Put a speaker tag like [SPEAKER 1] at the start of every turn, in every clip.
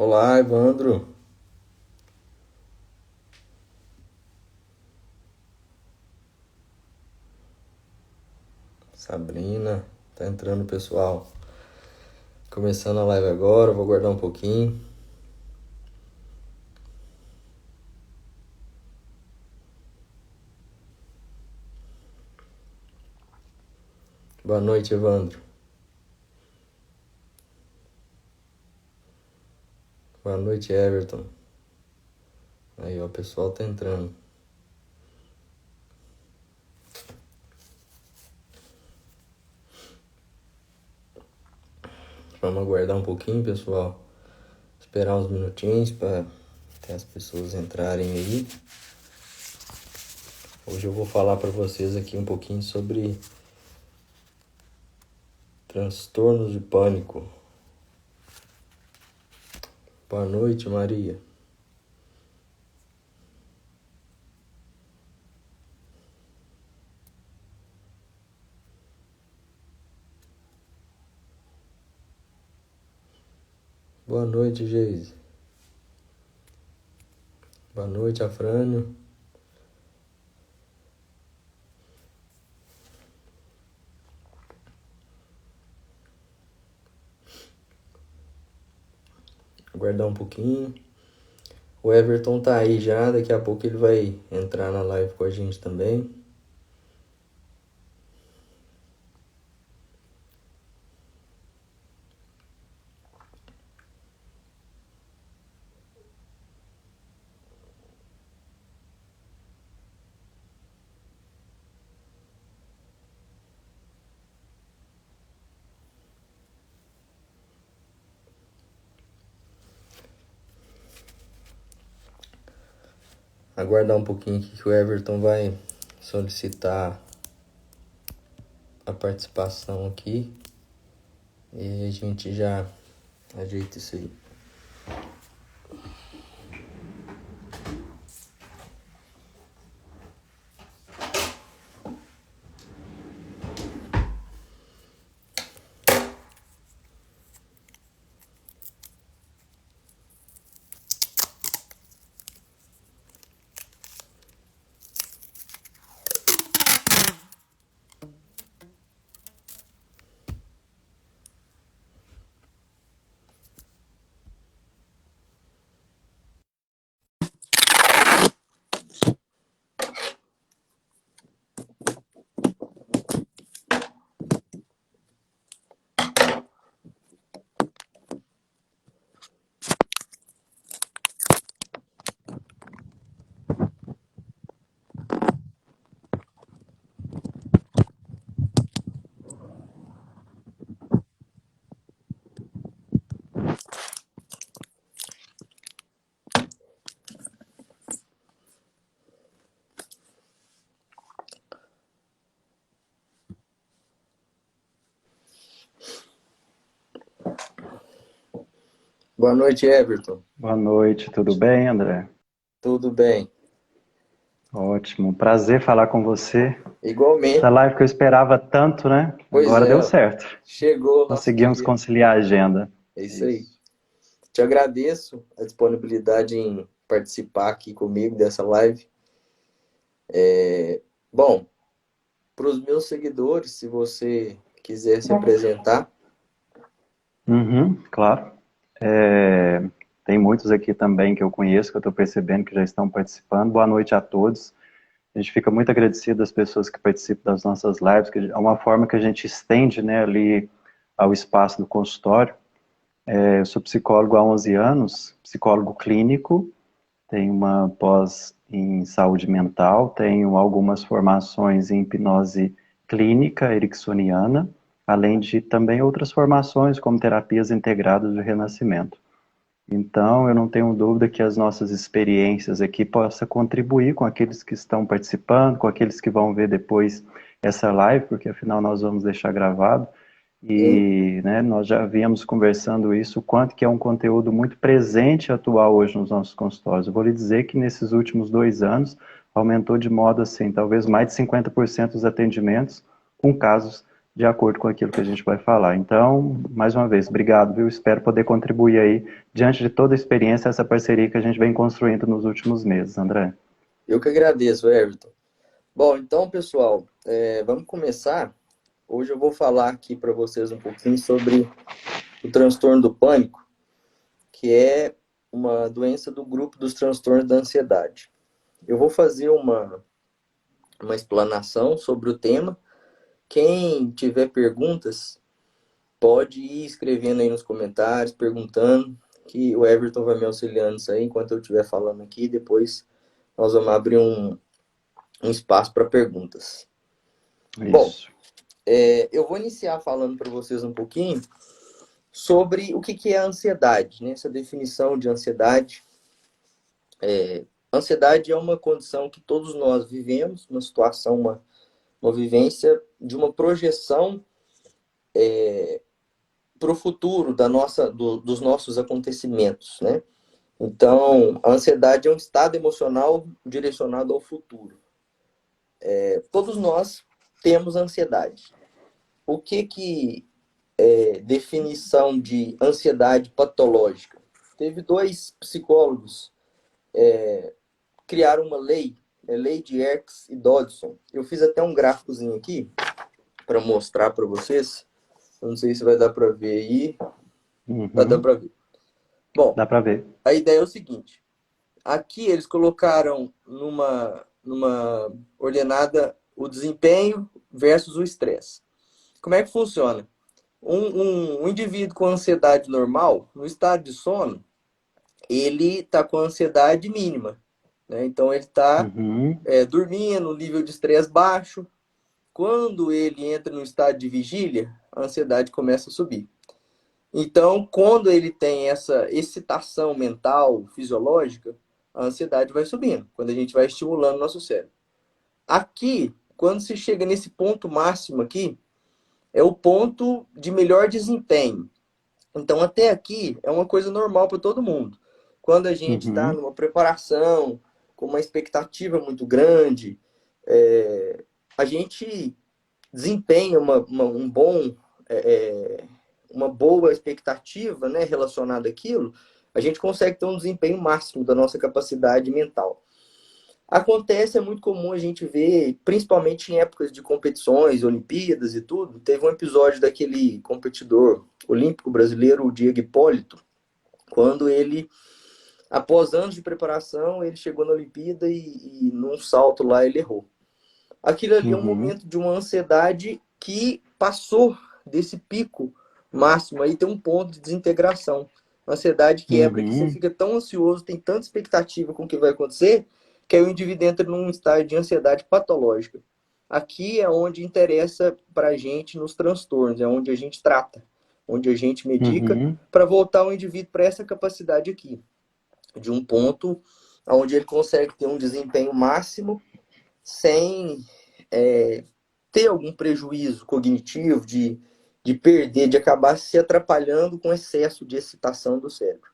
[SPEAKER 1] Olá, Evandro. Sabrina. Tá entrando o pessoal. Começando a live agora, vou guardar um pouquinho. Boa noite, Evandro. Boa noite, Everton. Aí, ó, o pessoal tá entrando. Vamos aguardar um pouquinho, pessoal. Esperar uns minutinhos para até as pessoas entrarem aí. Hoje eu vou falar para vocês aqui um pouquinho sobre transtornos de pânico. Boa noite, Maria. Boa noite, Geise. Boa noite, Afrânio. Aguardar um pouquinho. O Everton tá aí já, daqui a pouco ele vai entrar na live com a gente também. Aguardar um pouquinho aqui que o Everton vai solicitar a participação aqui e a gente já ajeita isso aí. Boa noite, Everton.
[SPEAKER 2] Boa noite, tudo bem, André?
[SPEAKER 1] Tudo bem?
[SPEAKER 2] Ótimo, prazer falar com você. Essa
[SPEAKER 1] Igualmente.
[SPEAKER 2] live que eu esperava tanto, né?
[SPEAKER 1] Pois
[SPEAKER 2] Agora
[SPEAKER 1] é,
[SPEAKER 2] deu
[SPEAKER 1] ó,
[SPEAKER 2] certo.
[SPEAKER 1] chegou o nosso
[SPEAKER 2] Conseguimos
[SPEAKER 1] dia.
[SPEAKER 2] conciliar a agenda.
[SPEAKER 1] É isso aí.
[SPEAKER 2] Isso.
[SPEAKER 1] Te agradeço a disponibilidade em participar aqui comigo dessa live. Bom, para os meus seguidores, se você quiser se apresentar.
[SPEAKER 2] Uhum, claro. É, Tem muitos aqui também que eu conheço, que eu estou percebendo que já estão participando. Boa noite a todos. A gente fica muito agradecido às pessoas que participam das nossas lives, que é uma forma que a gente estende, né, ali ao espaço do consultório. Eu sou psicólogo há 11 anos, psicólogo clínico, tenho uma pós em saúde mental, tenho algumas formações em hipnose clínica ericksoniana, além de também outras formações como terapias integradas do renascimento. Então, eu não tenho dúvida que as nossas experiências aqui possam contribuir com aqueles que estão participando, com aqueles que vão ver depois essa live, porque afinal nós vamos deixar gravado.
[SPEAKER 1] Sim.
[SPEAKER 2] E né, nós já viemos conversando isso, o quanto que é um conteúdo muito presente e atual hoje nos nossos consultórios. Eu vou lhe dizer que nesses últimos 2 anos aumentou de modo assim, talvez mais de 50% dos atendimentos com casos de acordo com aquilo que a gente vai falar. Então, mais uma vez, obrigado, viu? Espero poder contribuir aí, diante de toda a experiência, essa parceria que a gente vem construindo nos últimos meses, André.
[SPEAKER 1] Eu que agradeço, Everton. Bom, então, pessoal, vamos começar. Hoje eu vou falar aqui para vocês um pouquinho sobre o transtorno do pânico, que é uma doença do grupo dos transtornos da ansiedade. Eu vou fazer uma explanação sobre o tema. Quem tiver perguntas, pode ir escrevendo aí nos comentários, perguntando, que o Everton vai me auxiliando isso aí enquanto eu estiver falando aqui. Depois nós vamos abrir um espaço para perguntas.
[SPEAKER 2] Isso.
[SPEAKER 1] Bom, eu vou iniciar falando para vocês um pouquinho sobre o que é a ansiedade, né? Essa definição de ansiedade. Ansiedade é uma condição que todos nós vivemos, uma situação, uma vivência de uma projeção para o futuro dos nossos acontecimentos, né? Então, a ansiedade é um estado emocional direcionado ao futuro. Todos nós temos ansiedade. O que é definição de ansiedade patológica? Teve dois psicólogos criaram uma lei, lei de Yerkes e Dodson. Eu fiz até um gráficozinho aqui para mostrar para vocês. Eu não sei se vai dar para ver aí. Tá dando para ver. Bom,
[SPEAKER 2] dá para ver.
[SPEAKER 1] A ideia é o seguinte. Aqui eles colocaram numa ordenada o desempenho versus o estresse. Como é que funciona? Um indivíduo com ansiedade normal, no estado de sono, ele está com ansiedade mínima. Né? Então, ele está dormindo, nível de estresse baixo. Quando ele entra no estado de vigília, a ansiedade começa a subir. Então, quando ele tem essa excitação mental, fisiológica, a ansiedade vai subindo, quando a gente vai estimulando o nosso cérebro. Aqui, quando se chega nesse ponto máximo aqui, é o ponto de melhor desempenho. Então, até aqui, é uma coisa normal para todo mundo. Quando a gente está numa preparação, com uma expectativa muito grande, a gente desempenha uma boa expectativa, né, relacionada àquilo, a gente consegue ter um desempenho máximo da nossa capacidade mental. Acontece, é muito comum a gente ver, principalmente em épocas de competições, Olimpíadas e tudo. Teve um episódio daquele competidor olímpico brasileiro, o Diego Hipólito, quando ele, após anos de preparação, ele chegou na Olimpíada e num salto lá ele errou. Aquilo ali é um momento de uma ansiedade que passou desse pico máximo, aí tem um ponto de desintegração. A ansiedade quebra, que você fica tão ansioso, tem tanta expectativa com o que vai acontecer, que aí o indivíduo entra num estágio de ansiedade patológica. Aqui é onde interessa para a gente nos transtornos, é onde a gente trata, onde a gente medica, para voltar o indivíduo para essa capacidade aqui, de um ponto onde ele consegue ter um desempenho máximo sem ter algum prejuízo cognitivo, de perder, de acabar se atrapalhando com excesso de excitação do cérebro.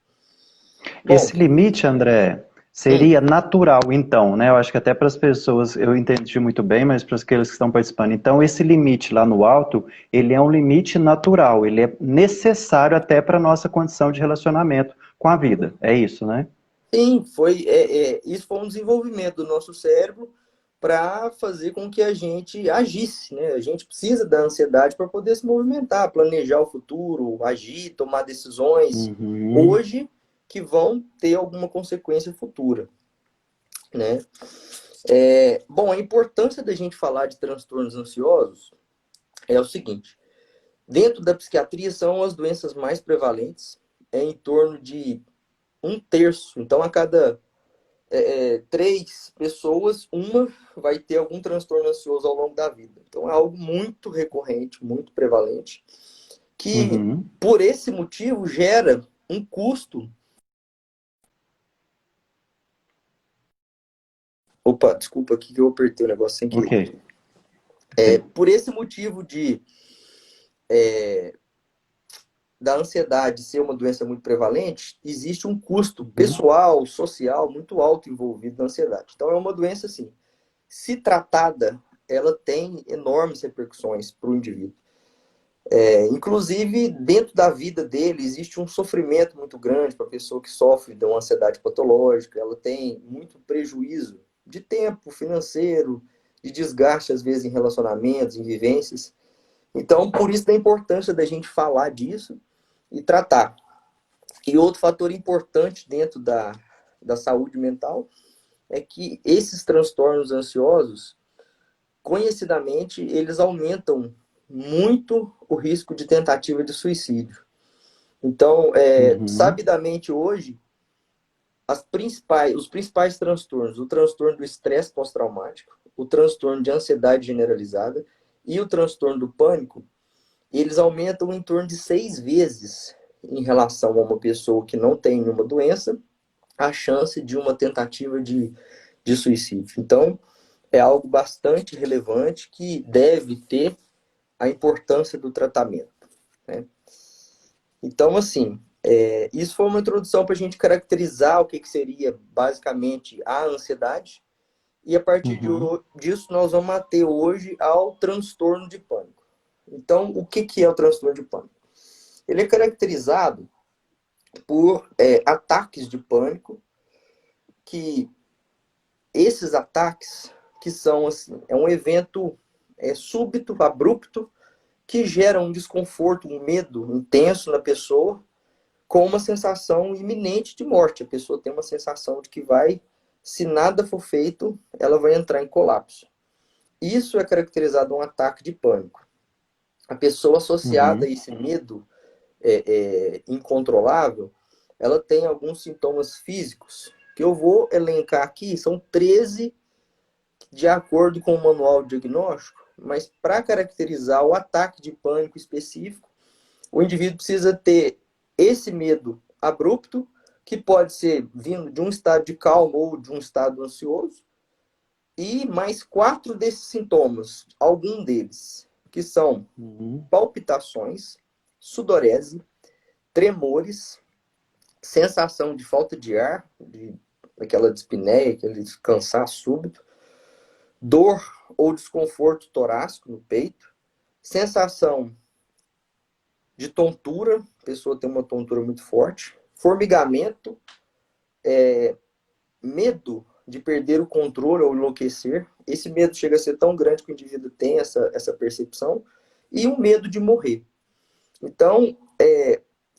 [SPEAKER 1] Bom,
[SPEAKER 2] esse limite, André, seria natural, então, né? Eu acho que até para as pessoas, eu entendi muito bem, mas para aqueles que estão participando, então esse limite lá no alto, ele é um limite natural, ele é necessário até para a nossa condição de relacionamento com a vida, é isso, né?
[SPEAKER 1] Sim, isso foi um desenvolvimento do nosso cérebro para fazer com que a gente agisse, né? A gente precisa da ansiedade para poder se movimentar, planejar o futuro, agir, tomar decisões hoje que vão ter alguma consequência futura, né? Bom, a importância da gente falar de transtornos ansiosos é o seguinte: dentro da psiquiatria são as doenças mais prevalentes, em torno de 1/3. Então, a cada 3 pessoas, uma vai ter algum transtorno ansioso ao longo da vida. Então, é algo muito recorrente, muito prevalente, que, por esse motivo, gera um custo. Opa, desculpa aqui que eu apertei o negócio sem querer. Por esse motivo da ansiedade ser uma doença muito prevalente, existe um custo pessoal, social, muito alto envolvido na ansiedade. Então, é uma doença, assim, se tratada, ela tem enormes repercussões para o indivíduo. Inclusive, dentro da vida dele, existe um sofrimento muito grande para a pessoa que sofre de uma ansiedade patológica. Ela tem muito prejuízo de tempo financeiro, de desgaste, às vezes, em relacionamentos, em vivências. Então, por isso da importância da gente falar disso e tratar. E outro fator importante dentro da saúde mental é que esses transtornos ansiosos, conhecidamente, eles aumentam muito o risco de tentativa de suicídio. Então,
[SPEAKER 2] Uhum.
[SPEAKER 1] sabidamente hoje, os principais transtornos, o transtorno do estresse pós-traumático, o transtorno de ansiedade generalizada e o transtorno do pânico, eles aumentam em torno de 6 vezes em relação a uma pessoa que não tem nenhuma doença, a chance de uma tentativa de suicídio. Então, é algo bastante relevante que deve ter a importância do tratamento, né? Então, assim, isso foi uma introdução para a gente caracterizar o que seria basicamente a ansiedade, e a partir
[SPEAKER 2] Uhum.
[SPEAKER 1] disso nós vamos ater hoje ao transtorno de pânico. Então, o que é o transtorno de pânico? Ele é caracterizado por ataques de pânico, que esses ataques, que são assim, é um evento súbito, abrupto, que gera um desconforto, um medo intenso na pessoa, com uma sensação iminente de morte. A pessoa tem uma sensação de que vai, se nada for feito, ela vai entrar em colapso. Isso é caracterizado um ataque de pânico. A pessoa associada a
[SPEAKER 2] Uhum.
[SPEAKER 1] esse medo incontrolável, ela tem alguns sintomas físicos que eu vou elencar aqui, são 13 de acordo com o manual de diagnóstico, mas para caracterizar o ataque de pânico específico, o indivíduo precisa ter esse medo abrupto, que pode ser vindo de um estado de calma ou de um estado ansioso, e mais 4 desses sintomas, algum deles, que são
[SPEAKER 2] Uhum.
[SPEAKER 1] palpitações, sudorese, tremores, sensação de falta de ar, aquela dispneia, aquele cansaço súbito, dor ou desconforto torácico no peito, sensação de tontura, a pessoa tem uma tontura muito forte, formigamento, medo de perder o controle ou enlouquecer. Esse medo chega a ser tão grande que o indivíduo tem essa percepção, e um medo de morrer. Então,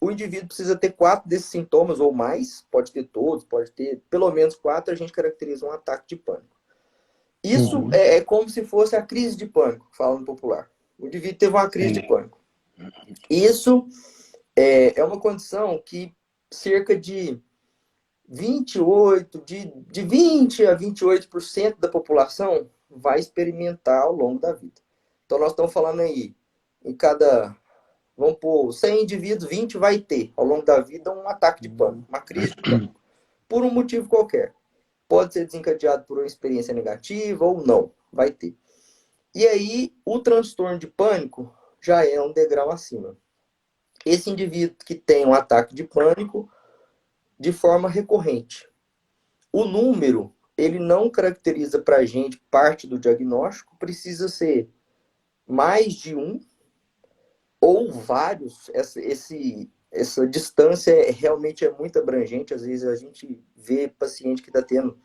[SPEAKER 1] o indivíduo precisa ter 4 desses sintomas ou mais, pode ter todos, pode ter pelo menos 4, a gente caracteriza um ataque de pânico. Isso
[SPEAKER 2] Uhum.
[SPEAKER 1] é como se fosse a crise de pânico, falando popular. O indivíduo teve uma crise de
[SPEAKER 2] Sim.
[SPEAKER 1] pânico. Isso é uma condição que cerca de 28, de 20 a 28% da população vai experimentar ao longo da vida. Então, nós estamos falando aí, em cada, vamos pôr, 100 indivíduos, 20 vai ter, ao longo da vida, um ataque de pânico,
[SPEAKER 2] Uhum.
[SPEAKER 1] uma crise de pânico, por um motivo qualquer. Pode ser desencadeado por uma experiência negativa ou não, vai ter. E aí, o transtorno de pânico já é um degrau acima. Esse indivíduo que tem um ataque de pânico de forma recorrente. O número, ele não caracteriza para a gente parte do diagnóstico, precisa ser mais de um ou vários. Essa distância realmente é muito abrangente. Às vezes a gente vê paciente que está tendo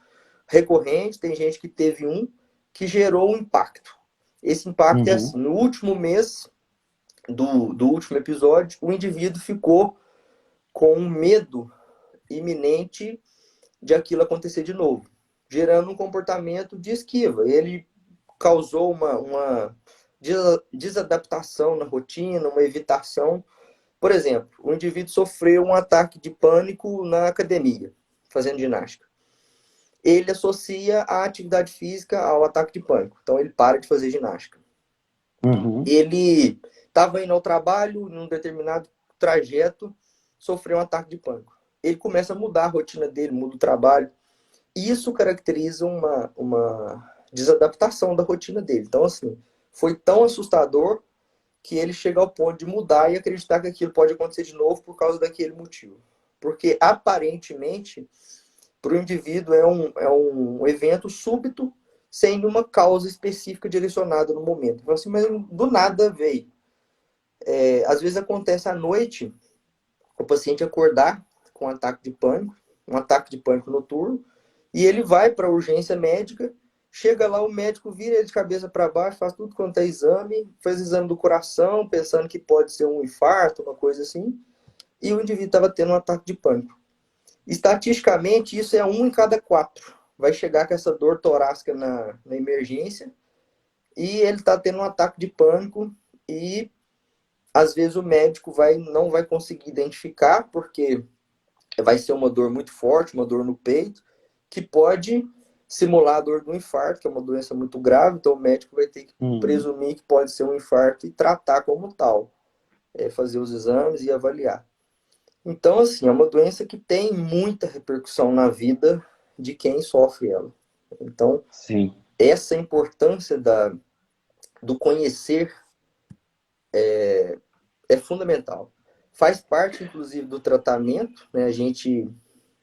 [SPEAKER 1] recorrente, tem gente que teve um que gerou um impacto. Esse impacto é
[SPEAKER 2] Uhum.
[SPEAKER 1] assim: no último mês do último episódio, o indivíduo ficou com um medo iminente de aquilo acontecer de novo, gerando um comportamento de esquiva. Ele causou uma desadaptação na rotina, uma evitação. Por exemplo, o indivíduo sofreu um ataque de pânico na academia, fazendo ginástica. Ele associa a atividade física ao ataque de pânico, então ele para de fazer ginástica.
[SPEAKER 2] Uhum.
[SPEAKER 1] Ele estava indo ao trabalho, num determinado trajeto, sofreu um ataque de pânico. Ele começa a mudar a rotina dele, muda o trabalho. Isso caracteriza uma desadaptação da rotina dele. Então, assim, foi tão assustador que ele chega ao ponto de mudar e acreditar que aquilo pode acontecer de novo por causa daquele motivo. Porque, aparentemente, para o indivíduo é um evento súbito, sem uma causa específica direcionada no momento. Então, assim, mas do nada veio. Às vezes acontece à noite o paciente acordar com um ataque de pânico noturno, e ele vai para a urgência médica, chega lá, o médico vira ele de cabeça para baixo, faz tudo quanto é exame, faz exame do coração, pensando que pode ser um infarto, uma coisa assim, e o indivíduo estava tendo um ataque de pânico. Estatisticamente, isso é 1 em cada 4. Vai chegar com essa dor torácica na emergência, e ele está tendo um ataque de pânico, e às vezes o médico não vai conseguir identificar, porque vai ser uma dor muito forte, uma dor no peito, que pode simular a dor do infarto, que é uma doença muito grave, então o médico vai ter que presumir que pode ser um infarto e tratar como tal, fazer os exames e avaliar. Então, assim, é uma doença que tem muita repercussão na vida de quem sofre ela. Então,
[SPEAKER 2] Sim.
[SPEAKER 1] essa importância do conhecer é fundamental. Faz parte, inclusive, do tratamento, né? A gente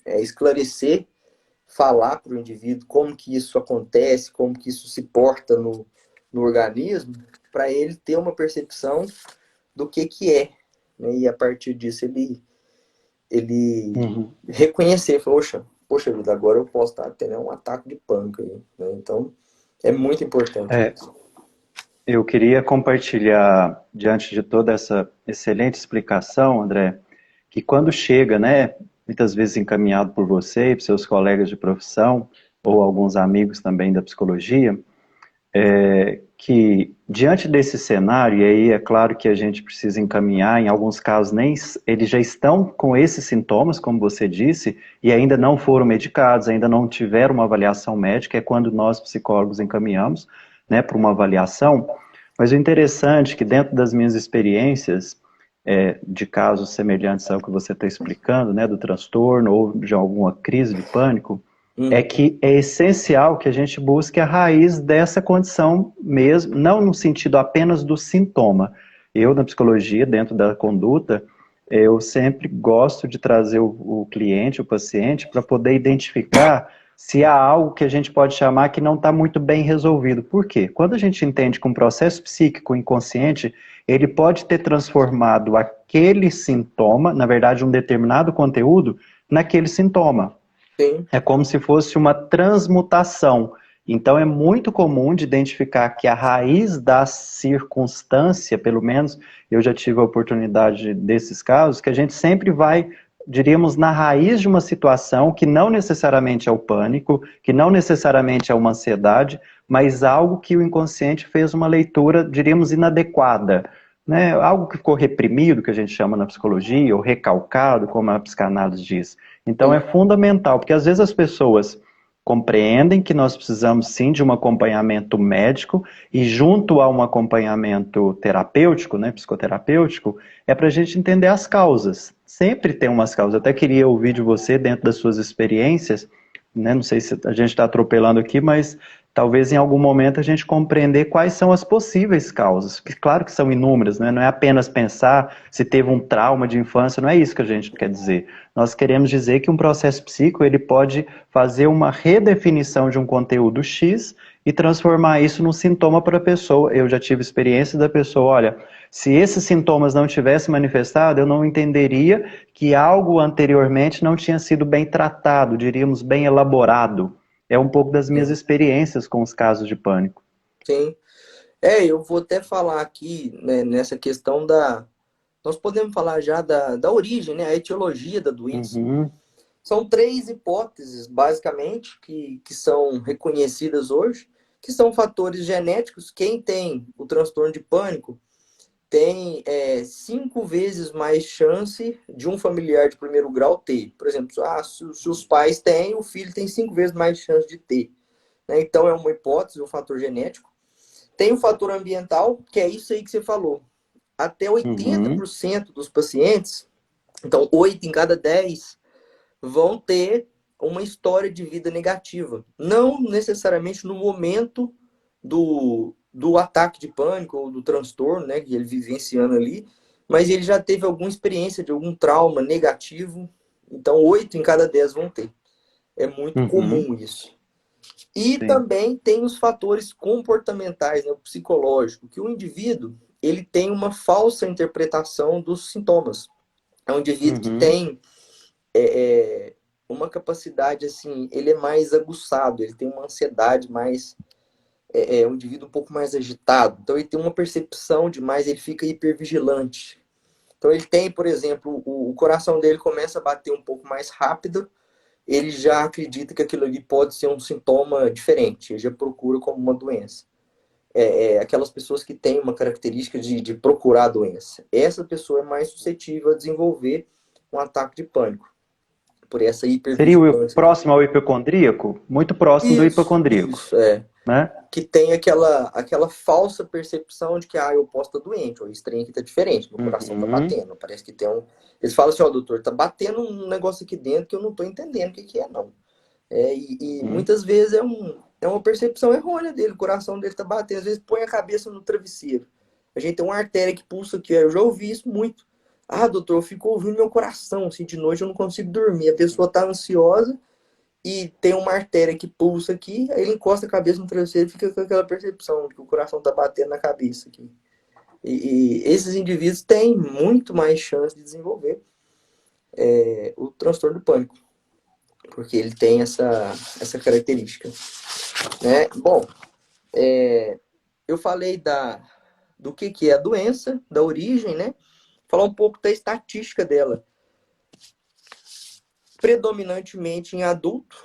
[SPEAKER 1] esclarecer, falar para o indivíduo como que isso acontece, como que isso se porta no organismo, para ele ter uma percepção do que é, né? E a partir disso ele reconhecer, poxa vida, agora eu posso estar tendo um ataque de pânico aí, né? Então, é muito importante isso.
[SPEAKER 2] Eu queria compartilhar, diante de toda essa excelente explicação, André, que quando chega, né, muitas vezes encaminhado por você e por seus colegas de profissão, ou alguns amigos também da psicologia, que diante desse cenário, e aí é claro que a gente precisa encaminhar, em alguns casos nem eles já estão com esses sintomas, como você disse, e ainda não foram medicados, ainda não tiveram uma avaliação médica, é quando nós psicólogos encaminhamos, né, para uma avaliação. Mas o interessante é que dentro das minhas experiências, de casos semelhantes ao que você está explicando, né, do transtorno ou de alguma crise de pânico, é que é essencial que a gente busque a raiz dessa condição mesmo, não no sentido apenas do sintoma. Eu, na psicologia, dentro da conduta, eu sempre gosto de trazer o cliente, o paciente, para poder identificar se há algo que a gente pode chamar que não está muito bem resolvido. Por quê? Quando a gente entende que um processo psíquico inconsciente, ele pode ter transformado aquele sintoma, na verdade, um determinado conteúdo, naquele sintoma.
[SPEAKER 1] Sim.
[SPEAKER 2] É como se fosse uma transmutação. Então é muito comum de identificar que a raiz da circunstância, pelo menos eu já tive a oportunidade desses casos, que a gente sempre vai, diríamos, na raiz de uma situação que não necessariamente é o pânico, que não necessariamente é uma ansiedade, mas algo que o inconsciente fez uma leitura, diríamos, inadequada. Né? Algo que ficou reprimido, que a gente chama na psicologia, ou recalcado, como a psicanálise diz. Então é fundamental, porque às vezes as pessoas compreendem que nós precisamos sim de um acompanhamento médico e junto a um acompanhamento terapêutico, né, psicoterapêutico, é para a gente entender as causas. Sempre tem umas causas. Eu até queria ouvir de você, dentro das suas experiências, né, não sei se a gente está atropelando aqui, mas talvez em algum momento a gente compreender quais são as possíveis causas. Porque claro que são inúmeras, né? Não é apenas pensar se teve um trauma de infância, não é isso que a gente quer dizer. Nós queremos dizer que um processo psíquico ele pode fazer uma redefinição de um conteúdo X e transformar isso num sintoma para a pessoa. Eu já tive experiência da pessoa, olha, se esses sintomas não tivessem manifestado, eu não entenderia que algo anteriormente não tinha sido bem tratado, diríamos bem elaborado. É um pouco das minhas
[SPEAKER 1] Sim.
[SPEAKER 2] experiências com os casos de pânico.
[SPEAKER 1] Sim. Eu vou até falar aqui, né, nessa questão nós podemos falar já da origem, né, a etiologia da doença.
[SPEAKER 2] Uhum.
[SPEAKER 1] São 3 hipóteses, basicamente, que são reconhecidas hoje, que são fatores genéticos. Quem tem o transtorno de pânico tem 5 vezes mais chance de um familiar de primeiro grau ter. Por exemplo, se os pais têm, o filho tem 5 vezes mais chance de ter. Né? Então, é uma hipótese, um fator genético. Tem o fator ambiental, que é isso aí que você falou. Até
[SPEAKER 2] Uhum.
[SPEAKER 1] 80% dos pacientes, então 8 em cada 10, vão ter uma história de vida negativa. Não necessariamente no momento do ataque de pânico ou do transtorno, né, que ele vivenciando ali, mas ele já teve alguma experiência de algum trauma negativo. Então, 8 em cada 10 vão ter. É muito
[SPEAKER 2] Uhum.
[SPEAKER 1] comum isso. E
[SPEAKER 2] Sim.
[SPEAKER 1] também tem os fatores comportamentais, né, o psicológico, que o indivíduo ele tem uma falsa interpretação dos sintomas. É um indivíduo que tem uma capacidade, assim, ele é mais aguçado, ele tem uma ansiedade mais... um indivíduo um pouco mais agitado. Então, ele tem uma percepção demais, ele fica hipervigilante. Então, ele tem, por exemplo, o coração dele começa a bater um pouco mais rápido, ele já acredita que aquilo ali pode ser um sintoma diferente, ele já procura como uma doença. Aquelas pessoas que têm uma característica de procurar a doença. Essa pessoa é mais suscetível a desenvolver um ataque de pânico, por essa
[SPEAKER 2] Seria o
[SPEAKER 1] hipervigilância.
[SPEAKER 2] próximo ao hipocondríaco? Muito próximo do hipocondríaco.
[SPEAKER 1] Isso,
[SPEAKER 2] né?
[SPEAKER 1] Que tem aquela falsa percepção de que eu posso estar doente, ou esse trem aqui tá diferente, meu coração tá batendo, parece que tem um... Eles falam assim, doutor, tá batendo um negócio aqui dentro que eu não tô entendendo o que é, não. Muitas vezes é uma percepção errônea dele, o coração dele tá batendo, às vezes põe a cabeça no travesseiro. A gente tem uma artéria que pulsa aqui, eu já ouvi isso muito. Doutor, eu fico ouvindo meu coração, assim, de noite eu não consigo dormir, a pessoa tá ansiosa e tem uma artéria que pulsa aqui, aí ele encosta a cabeça no travesseiro e fica com aquela percepção de que o coração tá batendo na cabeça aqui. E esses indivíduos têm muito mais chance de desenvolver o transtorno do pânico, porque ele tem essa característica. Né? Bom, eu falei do que é a doença, da origem, né? Falar um pouco da estatística dela. Predominantemente em adulto,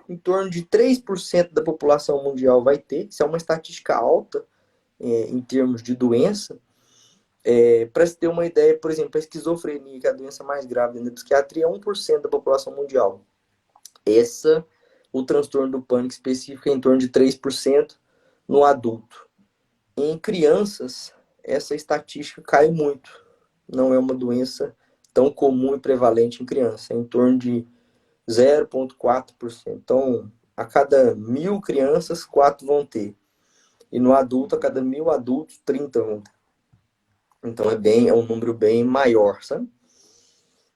[SPEAKER 1] em torno de 3% da população mundial vai ter, isso é uma estatística alta em termos de doença. Para se ter uma ideia, por exemplo, a esquizofrenia, que é a doença mais grave da psiquiatria, é 1% da população mundial. O transtorno do pânico específico é em torno de 3% no adulto. Em crianças, essa estatística cai muito. Não é uma doença tão comum e prevalente em criança, é em torno de 0,4%. Então, a cada 1.000 crianças, 4 vão ter. E no adulto, a cada 1.000 adultos, 30 vão ter. Então, é um número bem maior, sabe?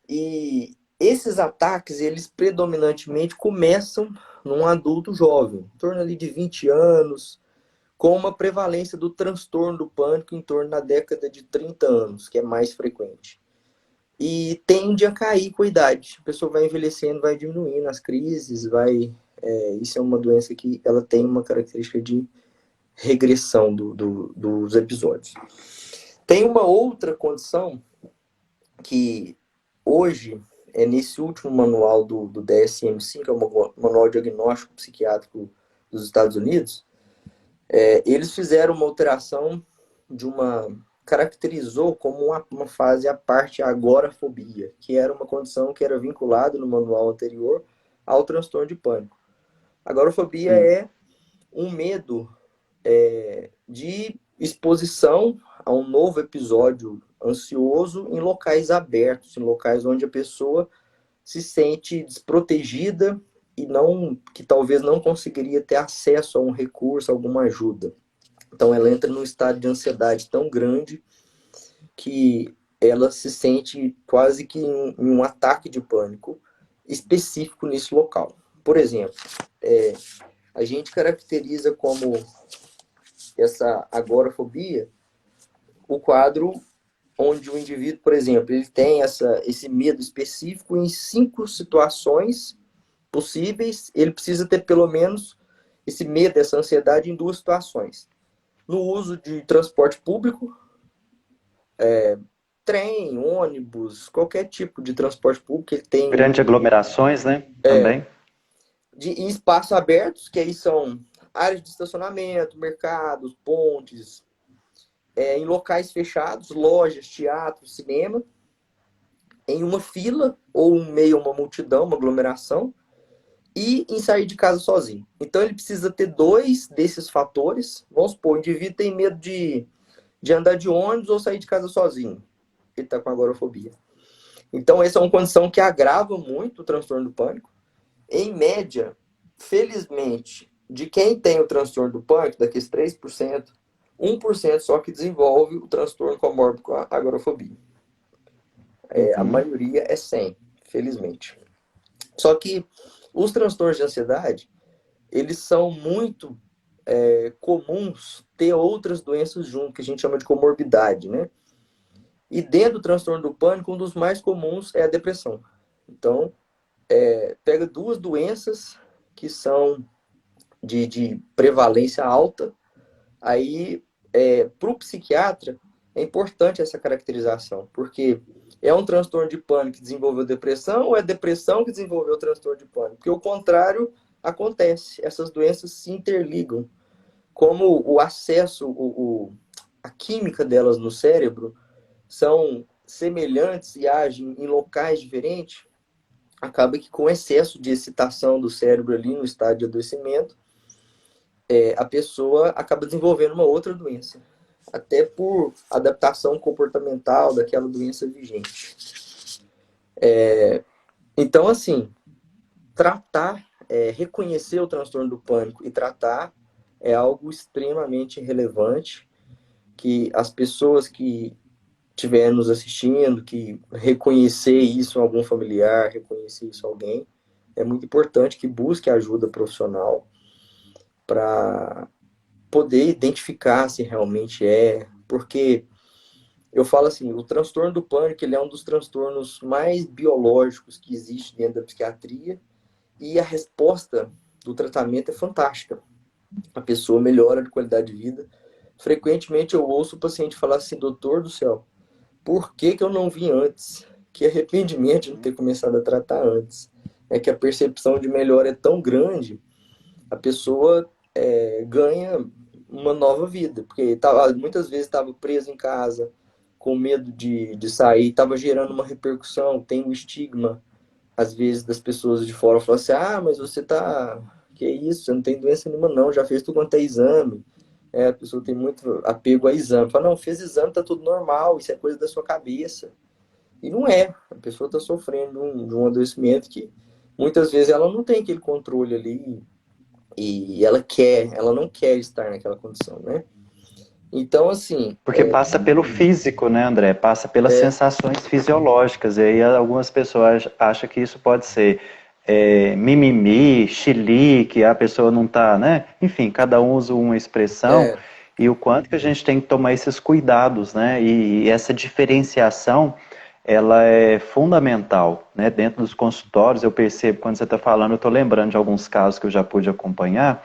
[SPEAKER 1] E esses ataques, eles predominantemente começam num adulto jovem, em torno ali de 20 anos, com uma prevalência do transtorno do pânico em torno da década de 30 anos, que é mais frequente. E tende a cair com a idade. A pessoa vai envelhecendo, vai diminuindo as crises, isso é uma doença que ela tem uma característica de regressão dos episódios. Tem uma outra condição que hoje nesse último manual do DSM-5, que é o Manual Diagnóstico Psiquiátrico dos Estados Unidos, eles fizeram uma alteração caracterizou como uma fase à parte a agorafobia, que era uma condição que era vinculada no manual anterior ao transtorno de pânico. A agorafobia é um medo de exposição a um novo episódio ansioso em locais abertos, em locais onde a pessoa se sente desprotegida e que talvez não conseguiria ter acesso a um recurso, a alguma ajuda. Então ela entra num estado de ansiedade tão grande que ela se sente quase que em um ataque de pânico específico nesse local. Por exemplo, a gente caracteriza como essa agorafobia o quadro onde o indivíduo, por exemplo, ele tem esse medo específico em 5 situações possíveis, ele precisa ter pelo menos esse medo, essa ansiedade em 2 situações. No uso de transporte público, trem, ônibus, qualquer tipo de transporte público, ele tem...
[SPEAKER 2] Grandes aglomerações, né? Também.
[SPEAKER 1] Em espaços abertos, que aí são áreas de estacionamento, mercados, pontes, em locais fechados, lojas, teatro, cinema, em uma fila ou em meio a uma multidão, uma aglomeração, e em sair de casa sozinho. Então ele precisa ter 2 desses fatores. Vamos supor, o indivíduo tem medo de andar de ônibus ou sair de casa sozinho. Ele está com agorafobia. Então essa é uma condição que agrava muito o transtorno do pânico. Em média, felizmente, de quem tem o transtorno do pânico, daqueles 3%, 1% só que desenvolve o transtorno comórbido com a agorafobia. A maioria é 100, felizmente. Só que os transtornos de ansiedade, eles são muito comuns ter outras doenças junto, que a gente chama de comorbidade, né? E dentro do transtorno do pânico, um dos mais comuns é a depressão. Então, pega duas doenças que são de prevalência alta, aí, para o psiquiatra, é importante essa caracterização, porque é um transtorno de pânico que desenvolveu depressão ou é depressão que desenvolveu o transtorno de pânico? Porque o contrário acontece, essas doenças se interligam. Como o acesso, a química delas no cérebro são semelhantes e agem em locais diferentes, acaba que com excesso de excitação do cérebro ali no estado de adoecimento, a pessoa acaba desenvolvendo uma outra doença, até por adaptação comportamental daquela doença vigente. Então, assim, tratar, reconhecer o transtorno do pânico e tratar é algo extremamente relevante, que as pessoas que estiverem nos assistindo, que reconhecer isso em algum familiar, reconhecer isso em alguém, é muito importante que busque ajuda profissional para poder identificar se realmente porque eu falo assim, o transtorno do pânico ele é um dos transtornos mais biológicos que existe dentro da psiquiatria e a resposta do tratamento é fantástica. A pessoa melhora de qualidade de vida. Frequentemente eu ouço o paciente falar assim, doutor do céu, por que eu não vi antes? Que arrependimento de não ter começado a tratar antes. É que a percepção de melhora é tão grande, a pessoa ganha uma nova vida. Porque muitas vezes estava preso em casa, com medo de sair, estava gerando uma repercussão, tem o estigma, às vezes, das pessoas de fora, falam assim, mas você tá... Que isso? Você não tem doença nenhuma não, já fez tudo quanto é exame. A pessoa tem muito apego a exame. Fala, não, fez exame, tá tudo normal, isso é coisa da sua cabeça. E não é. A pessoa está sofrendo de um adoecimento que muitas vezes ela não tem aquele controle ali e ela não quer estar naquela condição, né? Então, assim,
[SPEAKER 2] Porque passa pelo físico, né, André? Passa pelas sensações fisiológicas. E aí algumas pessoas acham que isso pode ser mimimi, chilique, a pessoa não tá, né? Enfim, cada um usa uma expressão.
[SPEAKER 1] é,
[SPEAKER 2] E o quanto que a gente tem que tomar esses cuidados, né? E essa diferenciação, ela é fundamental, né? Dentro dos consultórios, eu percebo, quando você está falando, eu estou lembrando de alguns casos que eu já pude acompanhar,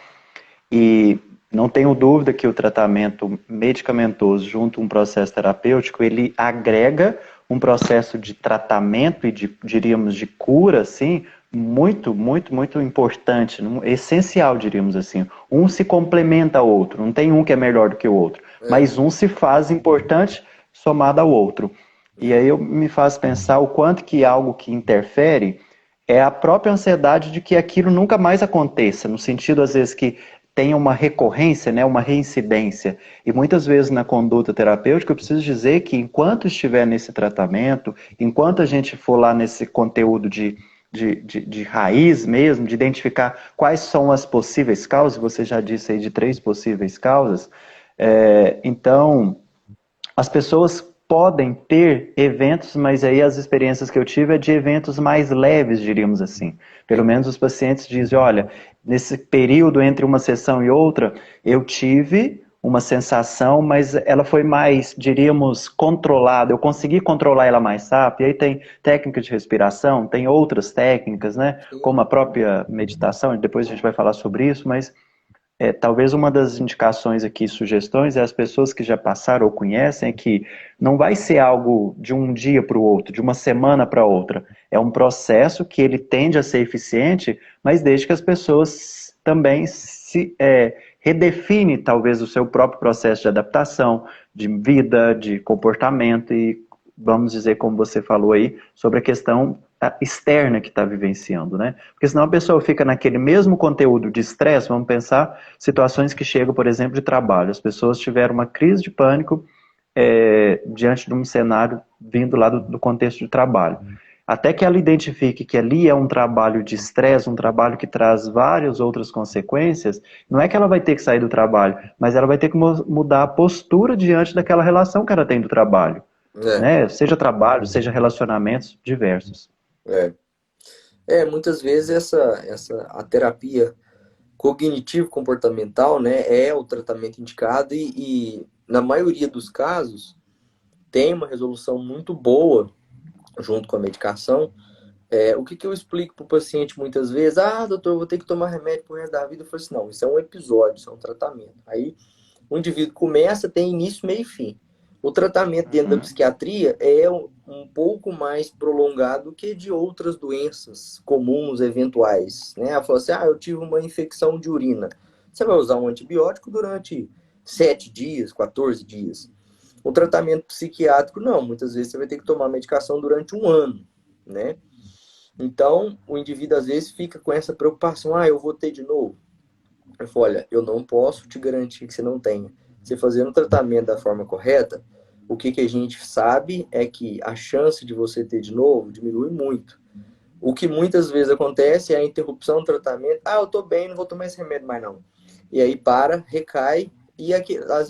[SPEAKER 2] e não tenho dúvida que o tratamento medicamentoso junto a um processo terapêutico, ele agrega um processo de tratamento e diríamos, de cura, assim, muito, muito, muito importante, essencial, diríamos assim. Um se complementa ao outro, não tem um que é melhor do que o outro, mas um se faz importante somado ao outro. E aí me faz pensar o quanto que algo que interfere é a própria ansiedade de que aquilo nunca mais aconteça, no sentido, às vezes, que tenha uma recorrência, né, uma reincidência. E muitas vezes na conduta terapêutica eu preciso dizer que enquanto estiver nesse tratamento, enquanto a gente for lá nesse conteúdo de raiz mesmo, de identificar quais são as possíveis causas, você já disse aí de 3 possíveis causas, então as pessoas podem ter eventos, mas aí as experiências que eu tive é de eventos mais leves, diríamos assim. Pelo menos os pacientes dizem, olha, nesse período entre uma sessão e outra, eu tive uma sensação, mas ela foi mais, diríamos, controlada. Eu consegui controlar ela mais rápido. E aí tem técnica de respiração, tem outras técnicas, né? Como a própria meditação, depois a gente vai falar sobre isso, mas talvez uma das indicações aqui, sugestões, é as pessoas que já passaram ou conhecem, é que não vai ser algo de um dia para o outro, de uma semana para outra. É um processo que ele tende a ser eficiente, mas desde que as pessoas também redefinem talvez o seu próprio processo de adaptação, de vida, de comportamento e, vamos dizer, como você falou aí, sobre a questão externa que está vivenciando, né? Porque senão a pessoa fica naquele mesmo conteúdo de estresse, vamos pensar situações que chegam, por exemplo, de trabalho. As pessoas tiveram uma crise de pânico diante de um cenário vindo lá do contexto de trabalho. Até que ela identifique que ali é um trabalho de estresse, um trabalho que traz várias outras consequências, não é que ela vai ter que sair do trabalho, mas ela vai ter que mudar a postura diante daquela relação que ela tem do trabalho,
[SPEAKER 1] é,
[SPEAKER 2] né? Seja trabalho, seja relacionamentos diversos.
[SPEAKER 1] muitas vezes a terapia cognitivo-comportamental, né, é o tratamento indicado e, na maioria dos casos, tem uma resolução muito boa junto com a medicação. O que eu explico para o paciente muitas vezes? Ah, doutor, eu vou ter que tomar remédio pro resto da vida. Eu falo assim, não, isso é um episódio, isso é um tratamento. Aí o indivíduo começa, tem início, meio e fim. O tratamento dentro da psiquiatria é um pouco mais prolongado que de outras doenças comuns, eventuais. Né? Ela falou assim, eu tive uma infecção de urina. Você vai usar um antibiótico durante 7 dias, 14 dias. O tratamento psiquiátrico, não. Muitas vezes você vai ter que tomar medicação durante um ano, né? Então, o indivíduo às vezes fica com essa preocupação, eu vou ter de novo. Eu falo, olha, eu não posso te garantir que você não tenha. Você fazendo o tratamento da forma correta, o que a gente sabe é que a chance de você ter de novo diminui muito. O que muitas vezes acontece é a interrupção do tratamento. Eu tô bem, não vou tomar esse remédio mais não. E aí recai, e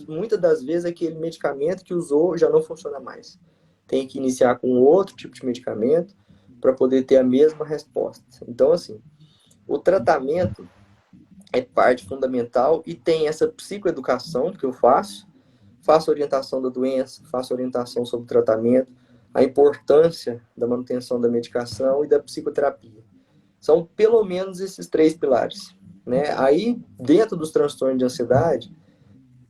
[SPEAKER 1] muitas das vezes aquele medicamento que usou já não funciona mais. Tem que iniciar com outro tipo de medicamento para poder ter a mesma resposta. Então, assim, o tratamento é parte fundamental e tem essa psicoeducação que eu faço orientação da doença, faço orientação sobre o tratamento, a importância da manutenção da medicação e da psicoterapia. São pelo menos esses 3 pilares. Né? Aí, dentro dos transtornos de ansiedade,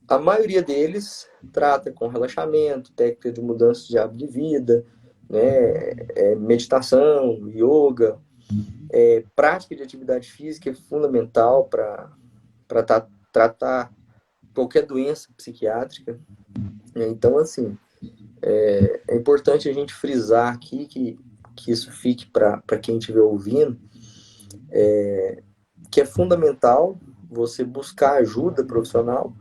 [SPEAKER 1] a maioria deles trata com relaxamento, técnica de mudança de hábito de vida, né? Meditação, yoga, prática de atividade física é fundamental para tratar qualquer doença psiquiátrica. Então, assim, é importante a gente frisar aqui que isso fique para quem estiver ouvindo, que é fundamental você buscar ajuda profissional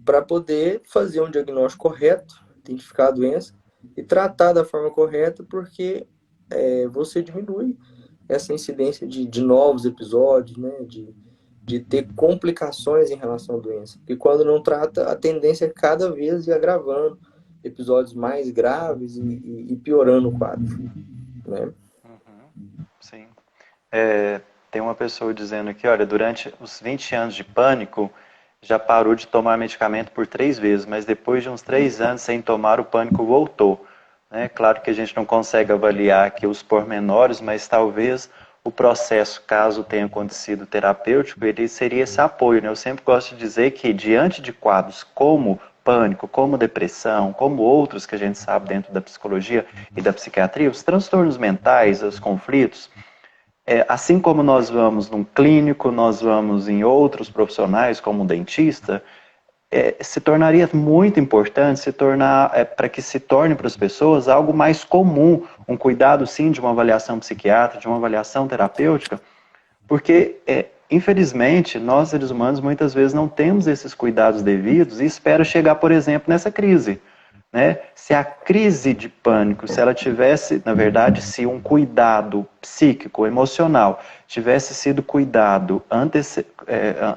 [SPEAKER 1] para poder fazer um diagnóstico correto, identificar a doença e tratar da forma correta, porque você diminui essa incidência de novos episódios, né, de ter complicações em relação à doença. Porque quando não trata, a tendência é cada vez ir agravando episódios mais graves e piorando o quadro. Né?
[SPEAKER 2] Sim. Tem uma pessoa dizendo aqui, olha, durante os 20 anos de pânico, já parou de tomar medicamento por 3 vezes, mas depois de uns 3 anos sem tomar, o pânico voltou. Né? Claro que a gente não consegue avaliar aqui os pormenores, mas talvez o processo, caso tenha acontecido terapêutico, ele seria esse apoio. Né? Eu sempre gosto de dizer que, diante de quadros como pânico, como depressão, como outros que a gente sabe dentro da psicologia e da psiquiatria, os transtornos mentais, os conflitos, assim como nós vamos num clínico, nós vamos em outros profissionais, como um dentista, se tornaria muito importante para que se torne para as pessoas algo mais comum, um cuidado sim de uma avaliação psiquiátrica, de uma avaliação terapêutica, porque infelizmente nós seres humanos muitas vezes não temos esses cuidados devidos e espera chegar, por exemplo, nessa crise. Né? Se a crise de pânico, se ela tivesse, na verdade, se um cuidado psíquico, emocional, tivesse sido cuidado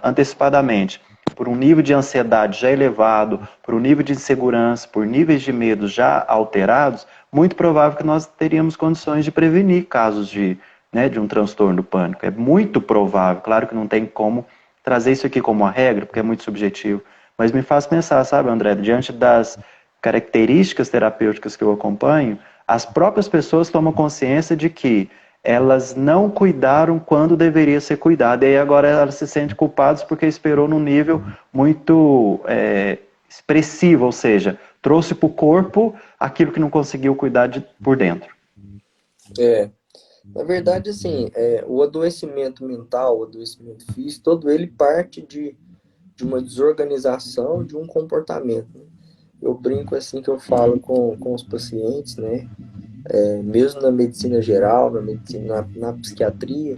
[SPEAKER 2] antecipadamente, por um nível de ansiedade já elevado, por um nível de insegurança, por níveis de medo já alterados, muito provável que nós teríamos condições de prevenir casos de um transtorno do pânico. É muito provável, claro que não tem como trazer isso aqui como uma regra, porque é muito subjetivo, mas me faz pensar, sabe, André, diante das características terapêuticas que eu acompanho, as próprias pessoas tomam consciência de que elas não cuidaram quando deveria ser cuidado, e aí agora elas se sentem culpadas porque esperou num nível muito expressivo, ou seja, trouxe para o corpo aquilo que não conseguiu cuidar por dentro.
[SPEAKER 1] Na verdade, assim, o adoecimento mental, o adoecimento físico, todo ele parte de uma desorganização, de um comportamento. Né? Eu brinco assim que eu falo com os pacientes, né? Mesmo na medicina geral, na medicina, na psiquiatria,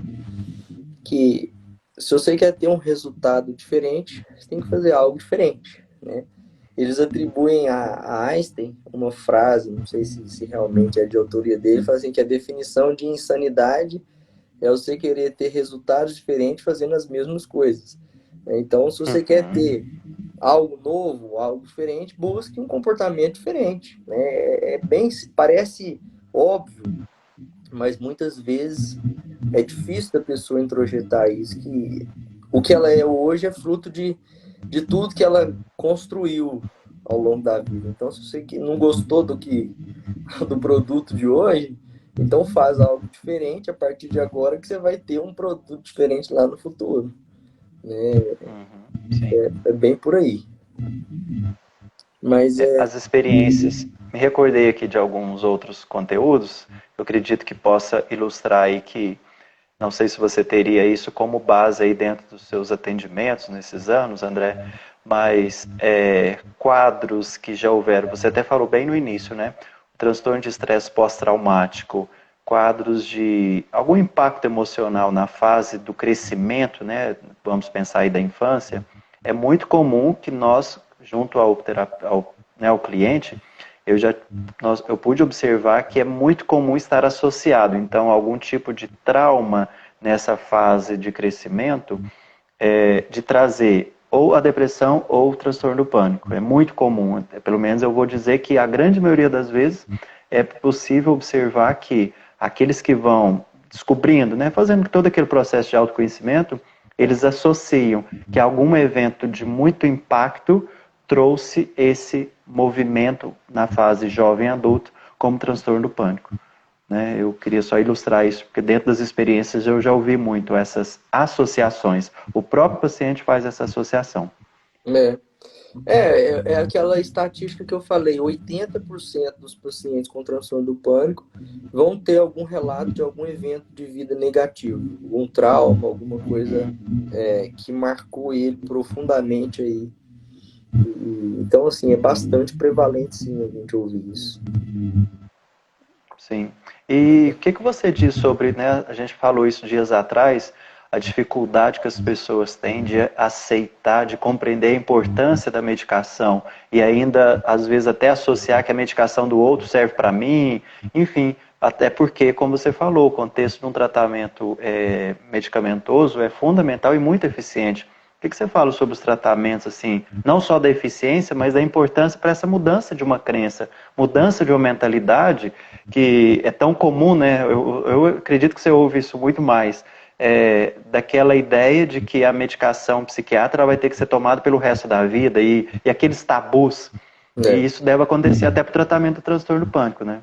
[SPEAKER 1] que se você quer ter um resultado diferente, você tem que fazer algo diferente, né? Eles atribuem a Einstein uma frase, não sei se realmente é de autoria dele, fala assim que a definição de insanidade é você querer ter resultados diferentes fazendo as mesmas coisas. Então, se você quer ter algo novo, algo diferente, busque um comportamento diferente. Né? Parece óbvio, mas muitas vezes é difícil da pessoa introjetar isso, que o que ela é hoje é fruto de tudo que ela construiu ao longo da vida. Então, se você que não gostou do produto de hoje, então faz algo diferente a partir de agora que você vai ter um produto diferente lá no futuro. Né?
[SPEAKER 2] Sim.
[SPEAKER 1] É bem por aí. Mas
[SPEAKER 2] As experiências, me recordei aqui de alguns outros conteúdos, eu acredito que possa ilustrar aí que, não sei se você teria isso como base aí dentro dos seus atendimentos nesses anos, André, mas quadros que já houveram, você até falou bem no início, né? O transtorno de estresse pós-traumático, quadros de algum impacto emocional na fase do crescimento, né? Vamos pensar aí da infância, é muito comum que nós, junto ao cliente, eu pude observar que é muito comum estar associado, então, algum tipo de trauma nessa fase de crescimento, de trazer ou a depressão ou o transtorno do pânico. É muito comum, pelo menos eu vou dizer que a grande maioria das vezes é possível observar que aqueles que vão descobrindo, né, fazendo todo aquele processo de autoconhecimento, eles associam que algum evento de muito impacto trouxe esse movimento na fase jovem adulto como transtorno do pânico. Né? Eu queria só ilustrar isso, porque dentro das experiências eu já ouvi muito essas associações. O próprio paciente faz essa associação.
[SPEAKER 1] é aquela estatística que eu falei, 80% dos pacientes com transtorno do pânico vão ter algum relato de algum evento de vida negativo, algum trauma, alguma coisa que marcou ele profundamente aí. Então, assim, é bastante prevalente, sim, a gente ouvir isso.
[SPEAKER 2] Sim. E o que você diz sobre, né, a gente falou isso dias atrás, a dificuldade que as pessoas têm de aceitar, de compreender a importância da medicação e ainda, às vezes, até associar que a medicação do outro serve para mim, enfim, até porque, como você falou, o contexto de um tratamento medicamentoso é fundamental e muito eficiente. O que você fala sobre os tratamentos, assim, não só da eficiência, mas da importância para essa mudança de uma crença, mudança de uma mentalidade que é tão comum, né? Eu acredito que você ouve isso muito mais, daquela ideia de que a medicação psiquiátrica vai ter que ser tomada pelo resto da vida e aqueles tabus. E isso deve acontecer até para o tratamento do transtorno do pânico, né?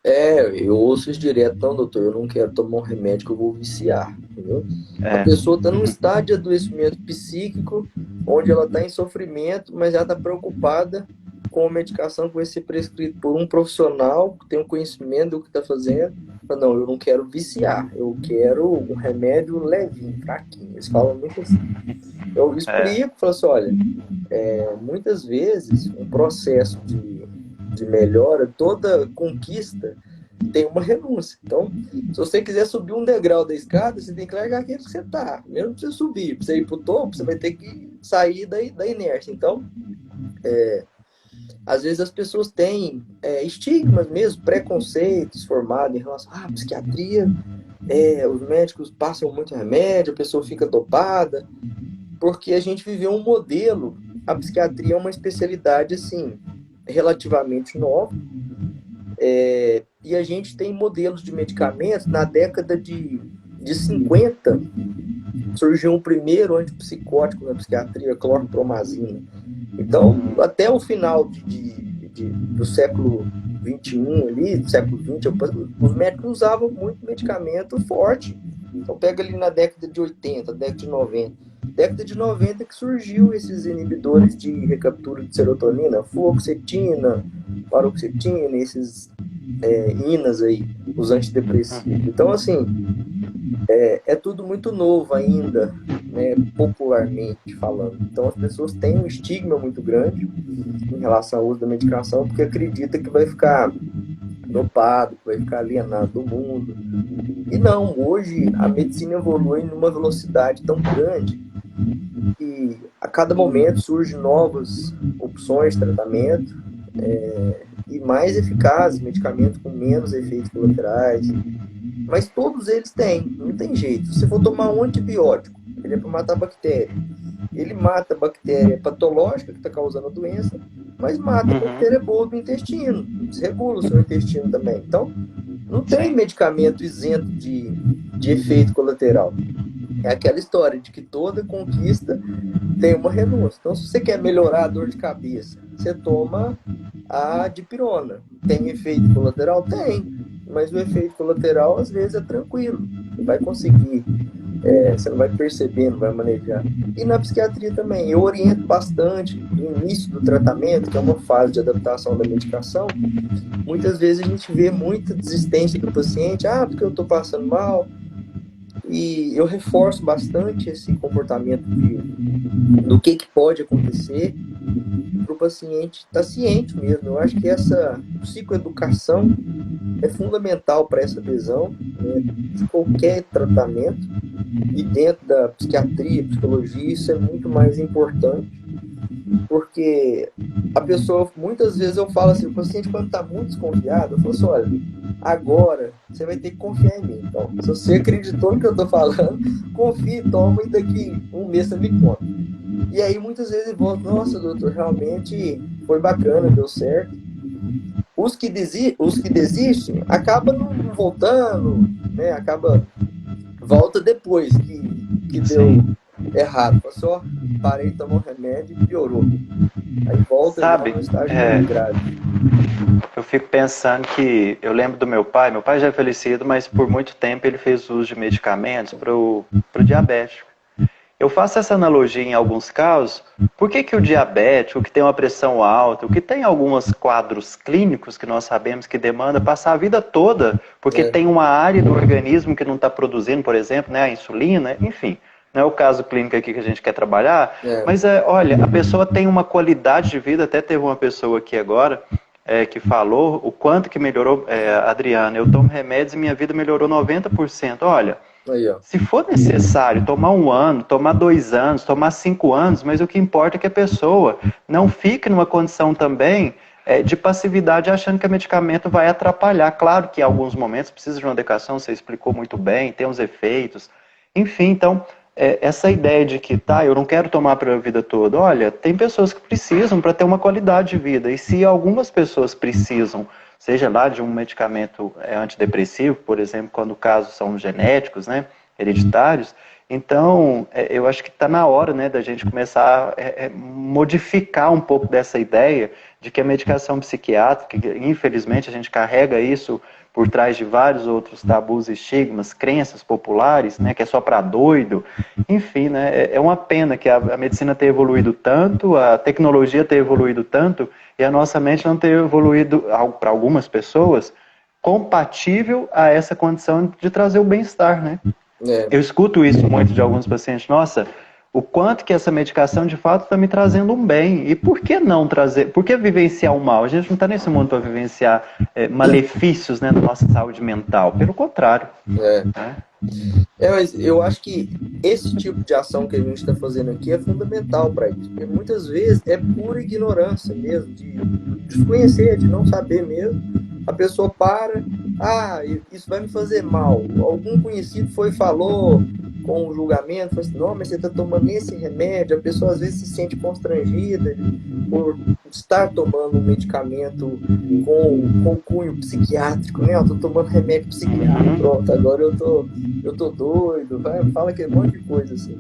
[SPEAKER 1] Eu ouço isso direto, não, doutor, eu não quero tomar um remédio que eu vou viciar, entendeu? A pessoa está num estado de adoecimento psíquico, onde ela está em sofrimento, mas ela está preocupada com a medicação que vai ser prescrita por um profissional que tem um conhecimento do que está fazendo. Não, eu não quero viciar, eu quero um remédio levinho, fraquinho. Eles falam muito assim. Eu explico, falo assim, olha, muitas vezes um processo de melhora, toda conquista tem uma renúncia. Então, se você quiser subir um degrau da escada, você tem que largar aquele que você está. Mesmo para você subir, para você ir para o topo, você vai ter que sair da inércia. Então, às vezes as pessoas têm estigmas mesmo, preconceitos formados em relação à psiquiatria, os médicos passam muito remédio, a pessoa fica dopada, porque a gente viveu um modelo, a psiquiatria é uma especialidade, assim, relativamente nova, e a gente tem modelos de medicamentos. Na década de 50, surgiu o primeiro antipsicótico na psiquiatria, clorpromazina. Então, até o final do século XXI, ali, do século XX, os médicos usavam muito medicamento forte. Então, pega ali na década de 80, década de 90. Década de 90 que surgiu esses inibidores de recaptura de serotonina, fluoxetina, paroxetina, esses INAs aí, os antidepressivos. Então, assim, é tudo muito novo ainda, né, popularmente falando. Então, as pessoas têm um estigma muito grande em relação ao uso da medicação, porque acredita que vai ficar dopado, que vai ficar alienado do mundo. E não, hoje a medicina evolui numa velocidade tão grande que a cada momento surgem novas opções de tratamento e mais eficazes, medicamentos com menos efeitos colaterais. Mas todos eles têm, não tem jeito. Se você for tomar um antibiótico, ele é para matar a bactéria. Ele mata a bactéria patológica que está causando a doença, mas mata a bactéria boa do intestino, desregula o seu intestino também. Então, não tem medicamento isento de efeito colateral. É aquela história de que toda conquista tem uma renúncia. Então, se você quer melhorar a dor de cabeça, você toma a dipirona. Tem efeito colateral? Tem. Mas o efeito colateral, às vezes, é tranquilo. Você vai conseguir. Você não vai perceber, não vai manejar. E na psiquiatria também. Eu oriento bastante no início do tratamento, que é uma fase de adaptação da medicação. Muitas vezes a gente vê muita desistência do paciente. Ah, porque eu estou passando mal. E eu reforço bastante esse comportamento do que pode acontecer para o paciente estar ciente mesmo. Eu acho que essa psicoeducação é fundamental para essa adesão, né, de qualquer tratamento. E dentro da psiquiatria, psicologia, isso é muito mais importante, porque a pessoa, muitas vezes eu falo assim, o paciente quando está muito desconfiado, eu falo assim, olha, agora você vai ter que confiar em mim. Então, se você acreditou no que eu estou falando, confie, toma, e daqui um mês você me conta. E aí muitas vezes ele volta, nossa, doutor, realmente foi bacana, deu certo. Os que desistem acabam não voltando, né? Volta depois que deu errado. Só parei de tomar um remédio e piorou. Aí volta
[SPEAKER 2] Sabe,
[SPEAKER 1] no estágio muito grave.
[SPEAKER 2] eu fico pensando que eu lembro do meu pai já é falecido, mas por muito tempo ele fez uso de medicamentos para o diabético. Eu faço essa analogia em alguns casos, por que o diabético, que tem uma pressão alta, o que tem alguns quadros clínicos que nós sabemos que demanda passar a vida toda, porque tem uma área do organismo que não está produzindo, por exemplo, né, a insulina, enfim. Não é o caso clínico aqui que a gente quer trabalhar, mas olha, a pessoa tem uma qualidade de vida, até teve uma pessoa aqui agora que falou o quanto que melhorou, Adriana, eu tomo remédios e minha vida melhorou 90%, olha...
[SPEAKER 1] Aí,
[SPEAKER 2] se for necessário tomar 1 ano, tomar 2 anos, tomar 5 anos, mas o que importa é que a pessoa não fique numa condição também de passividade achando que o medicamento vai atrapalhar. Claro que em alguns momentos precisa de uma medicação, você explicou muito bem, tem uns efeitos. Enfim, então, essa ideia de que, eu não quero tomar para a vida toda. Olha, tem pessoas que precisam para ter uma qualidade de vida. E se algumas pessoas precisam, seja lá de um medicamento antidepressivo, por exemplo, quando casos são genéticos, né, hereditários, então eu acho que está na hora, né, da gente começar a modificar um pouco dessa ideia de que a medicação psiquiátrica, que, infelizmente a gente carrega isso por trás de vários outros tabus, estigmas, crenças populares, né, que é só para doido, enfim, né, é uma pena que a medicina tenha evoluído tanto, a tecnologia tenha evoluído tanto, e a nossa mente não ter evoluído, para algumas pessoas, compatível a essa condição de trazer o bem-estar, né? Eu escuto isso muito de alguns pacientes, nossa, o quanto que essa medicação de fato está me trazendo um bem, e por que não trazer, por que vivenciar o mal? A gente não está nesse mundo para vivenciar malefícios, né, da nossa saúde mental, pelo contrário.
[SPEAKER 1] Mas eu acho que esse tipo de ação que a gente está fazendo aqui é fundamental para isso, porque muitas vezes é pura ignorância mesmo, de desconhecer, de não saber mesmo. A pessoa para, isso vai me fazer mal. Algum conhecido falou com o julgamento, falou assim, não, mas você está tomando esse remédio. A pessoa às vezes se sente constrangida por estar tomando um medicamento com cunho psiquiátrico, né? Eu estou tomando remédio psiquiátrico, pronto, agora eu tô doido, fala que é um monte de coisa assim.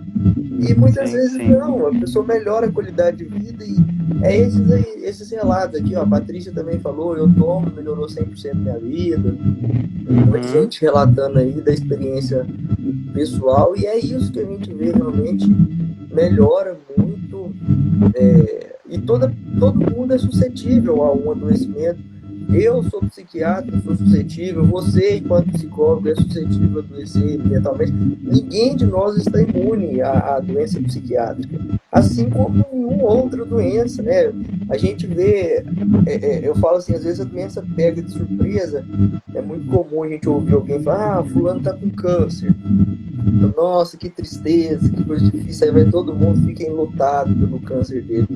[SPEAKER 1] E muitas vezes não, a pessoa melhora a qualidade de vida, e é esses relatos aqui, ó, a Patrícia também falou, eu tomo, melhorou 100% minha vida, muita gente relatando aí da experiência pessoal, e é isso que a gente vê realmente, melhora muito, e todo mundo é suscetível a um adoecimento. Eu sou psiquiatra, sou suscetível, você, enquanto psicólogo, é suscetível a adoecer mentalmente. Ninguém de nós está imune à doença psiquiátrica, assim como nenhuma outra doença, né? A gente vê, eu falo assim, às vezes a doença pega de surpresa, é muito comum a gente ouvir alguém falar, fulano está com câncer. Nossa, que tristeza, que coisa difícil, aí vai todo mundo, fica enlutado pelo câncer dele.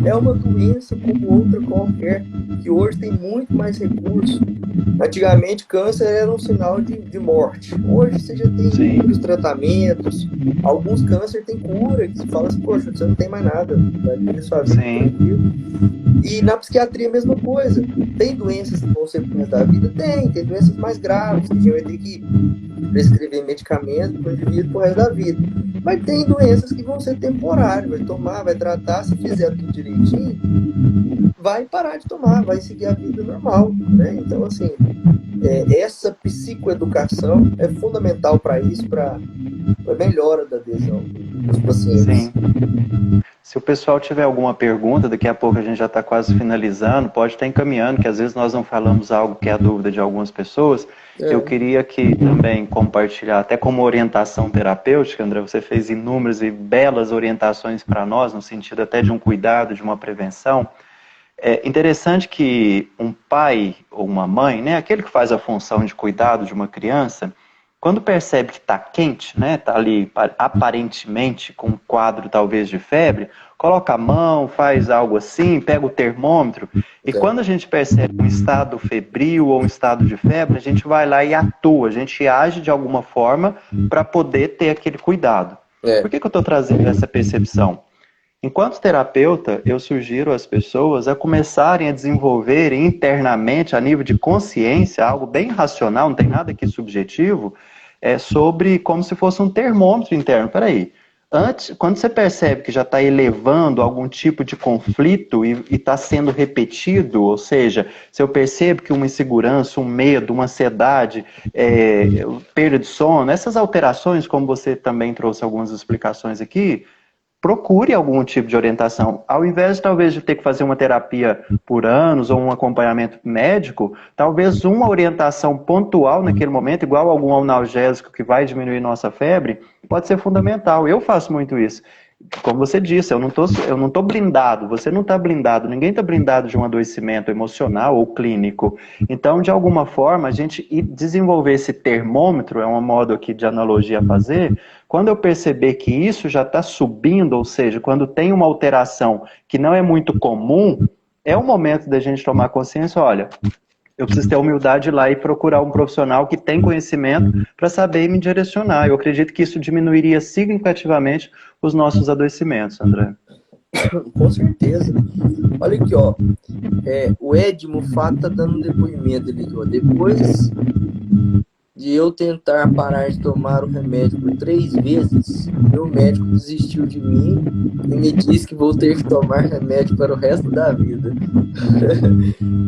[SPEAKER 1] É uma doença como outra qualquer, que hoje tem muito mais recursos. Antigamente, câncer era um sinal de morte. Hoje você já tem muitos tratamentos, alguns cânceres têm cura, que você fala assim, poxa, você não tem mais nada, vai ter sua vida tranquilo. E na psiquiatria a mesma coisa. Tem doenças que vão ser pro resto da vida? Tem doenças mais graves, que a gente vai ter que prescrever medicamento para o indivíduo pro resto da vida. Mas tem doenças que vão ser temporárias, vai tomar, vai tratar, se fizer tudo direitinho, vai parar de tomar, vai seguir a vida normal, né? Então, assim, essa psicoeducação é fundamental para isso, para a melhora da adesão dos pacientes.
[SPEAKER 2] Sim. Se o pessoal tiver alguma pergunta, daqui a pouco a gente já está quase finalizando, pode estar encaminhando, que às vezes nós não falamos algo que é a dúvida de algumas pessoas. Eu queria que também compartilhar, até como orientação terapêutica, André, você fez inúmeras e belas orientações para nós, no sentido até de um cuidado, de uma prevenção. É interessante que um pai ou uma mãe, né, aquele que faz a função de cuidado de uma criança, quando percebe que está quente, né, está ali aparentemente com um quadro talvez de febre, coloca a mão, faz algo assim, pega o termômetro, e quando a gente percebe um estado febril ou um estado de febre, a gente vai lá e atua, a gente age de alguma forma para poder ter aquele cuidado. Por que eu estou trazendo essa percepção? Enquanto terapeuta, eu sugiro às pessoas a começarem a desenvolver internamente, a nível de consciência, algo bem racional, não tem nada aqui subjetivo, sobre como se fosse um termômetro interno. Peraí, quando você percebe que já está elevando algum tipo de conflito e está sendo repetido, ou seja, se eu percebo que uma insegurança, um medo, uma ansiedade, perda de sono, essas alterações, como você também trouxe algumas explicações aqui, procure algum tipo de orientação. Ao invés, talvez, de ter que fazer uma terapia por anos ou um acompanhamento médico, talvez uma orientação pontual naquele momento, igual algum analgésico que vai diminuir nossa febre, pode ser fundamental. Eu faço muito isso. Como você disse, eu não tô blindado, você não está blindado, ninguém está blindado de um adoecimento emocional ou clínico. Então, de alguma forma, a gente desenvolver esse termômetro, é um modo aqui de analogia a fazer, quando eu perceber que isso já está subindo, ou seja, quando tem uma alteração que não é muito comum, é o momento da gente tomar consciência, olha, eu preciso ter a humildade de ir lá e procurar um profissional que tem conhecimento para saber me direcionar. Eu acredito que isso diminuiria significativamente os nossos adoecimentos, André.
[SPEAKER 1] Com certeza. Olha aqui, ó. O Edmo Fato tá dando um depoimento ali, ó. Depois de eu tentar parar de tomar o remédio por 3 vezes, meu médico desistiu de mim e me disse que vou ter que tomar remédio para o resto da vida.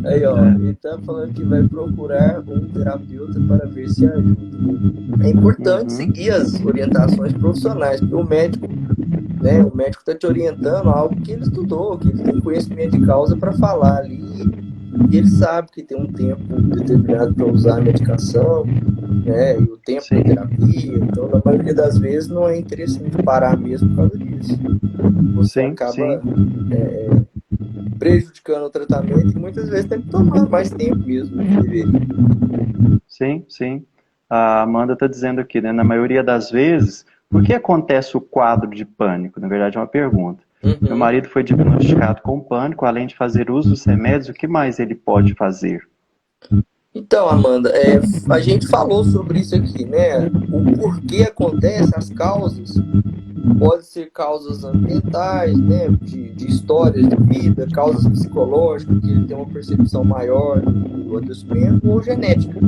[SPEAKER 1] Aí, ó, ele tá falando que vai procurar um terapeuta para ver se ajuda. É importante seguir as orientações profissionais, porque o médico está te orientando algo que ele estudou, que ele tem conhecimento de causa para falar ali. E ele sabe que tem um tempo determinado para usar a medicação, né? E o tempo da terapia. Então, na maioria das vezes, não é interessante parar mesmo por causa disso. Você acaba prejudicando o tratamento e muitas vezes tem que tomar mais tempo mesmo do que deveria.
[SPEAKER 2] Sim, sim. A Amanda está dizendo aqui, né? Na maioria das vezes, por que acontece o quadro de pânico? Na verdade, é uma pergunta. Meu marido foi diagnosticado com pânico, além de fazer uso dos remédios, o que mais ele pode fazer?
[SPEAKER 1] Então, Amanda, a gente falou sobre isso aqui, né? O porquê acontece, as causas, pode ser causas ambientais, né? De histórias de vida, causas psicológicas, que ele tem uma percepção maior do adoecimento, ou genética,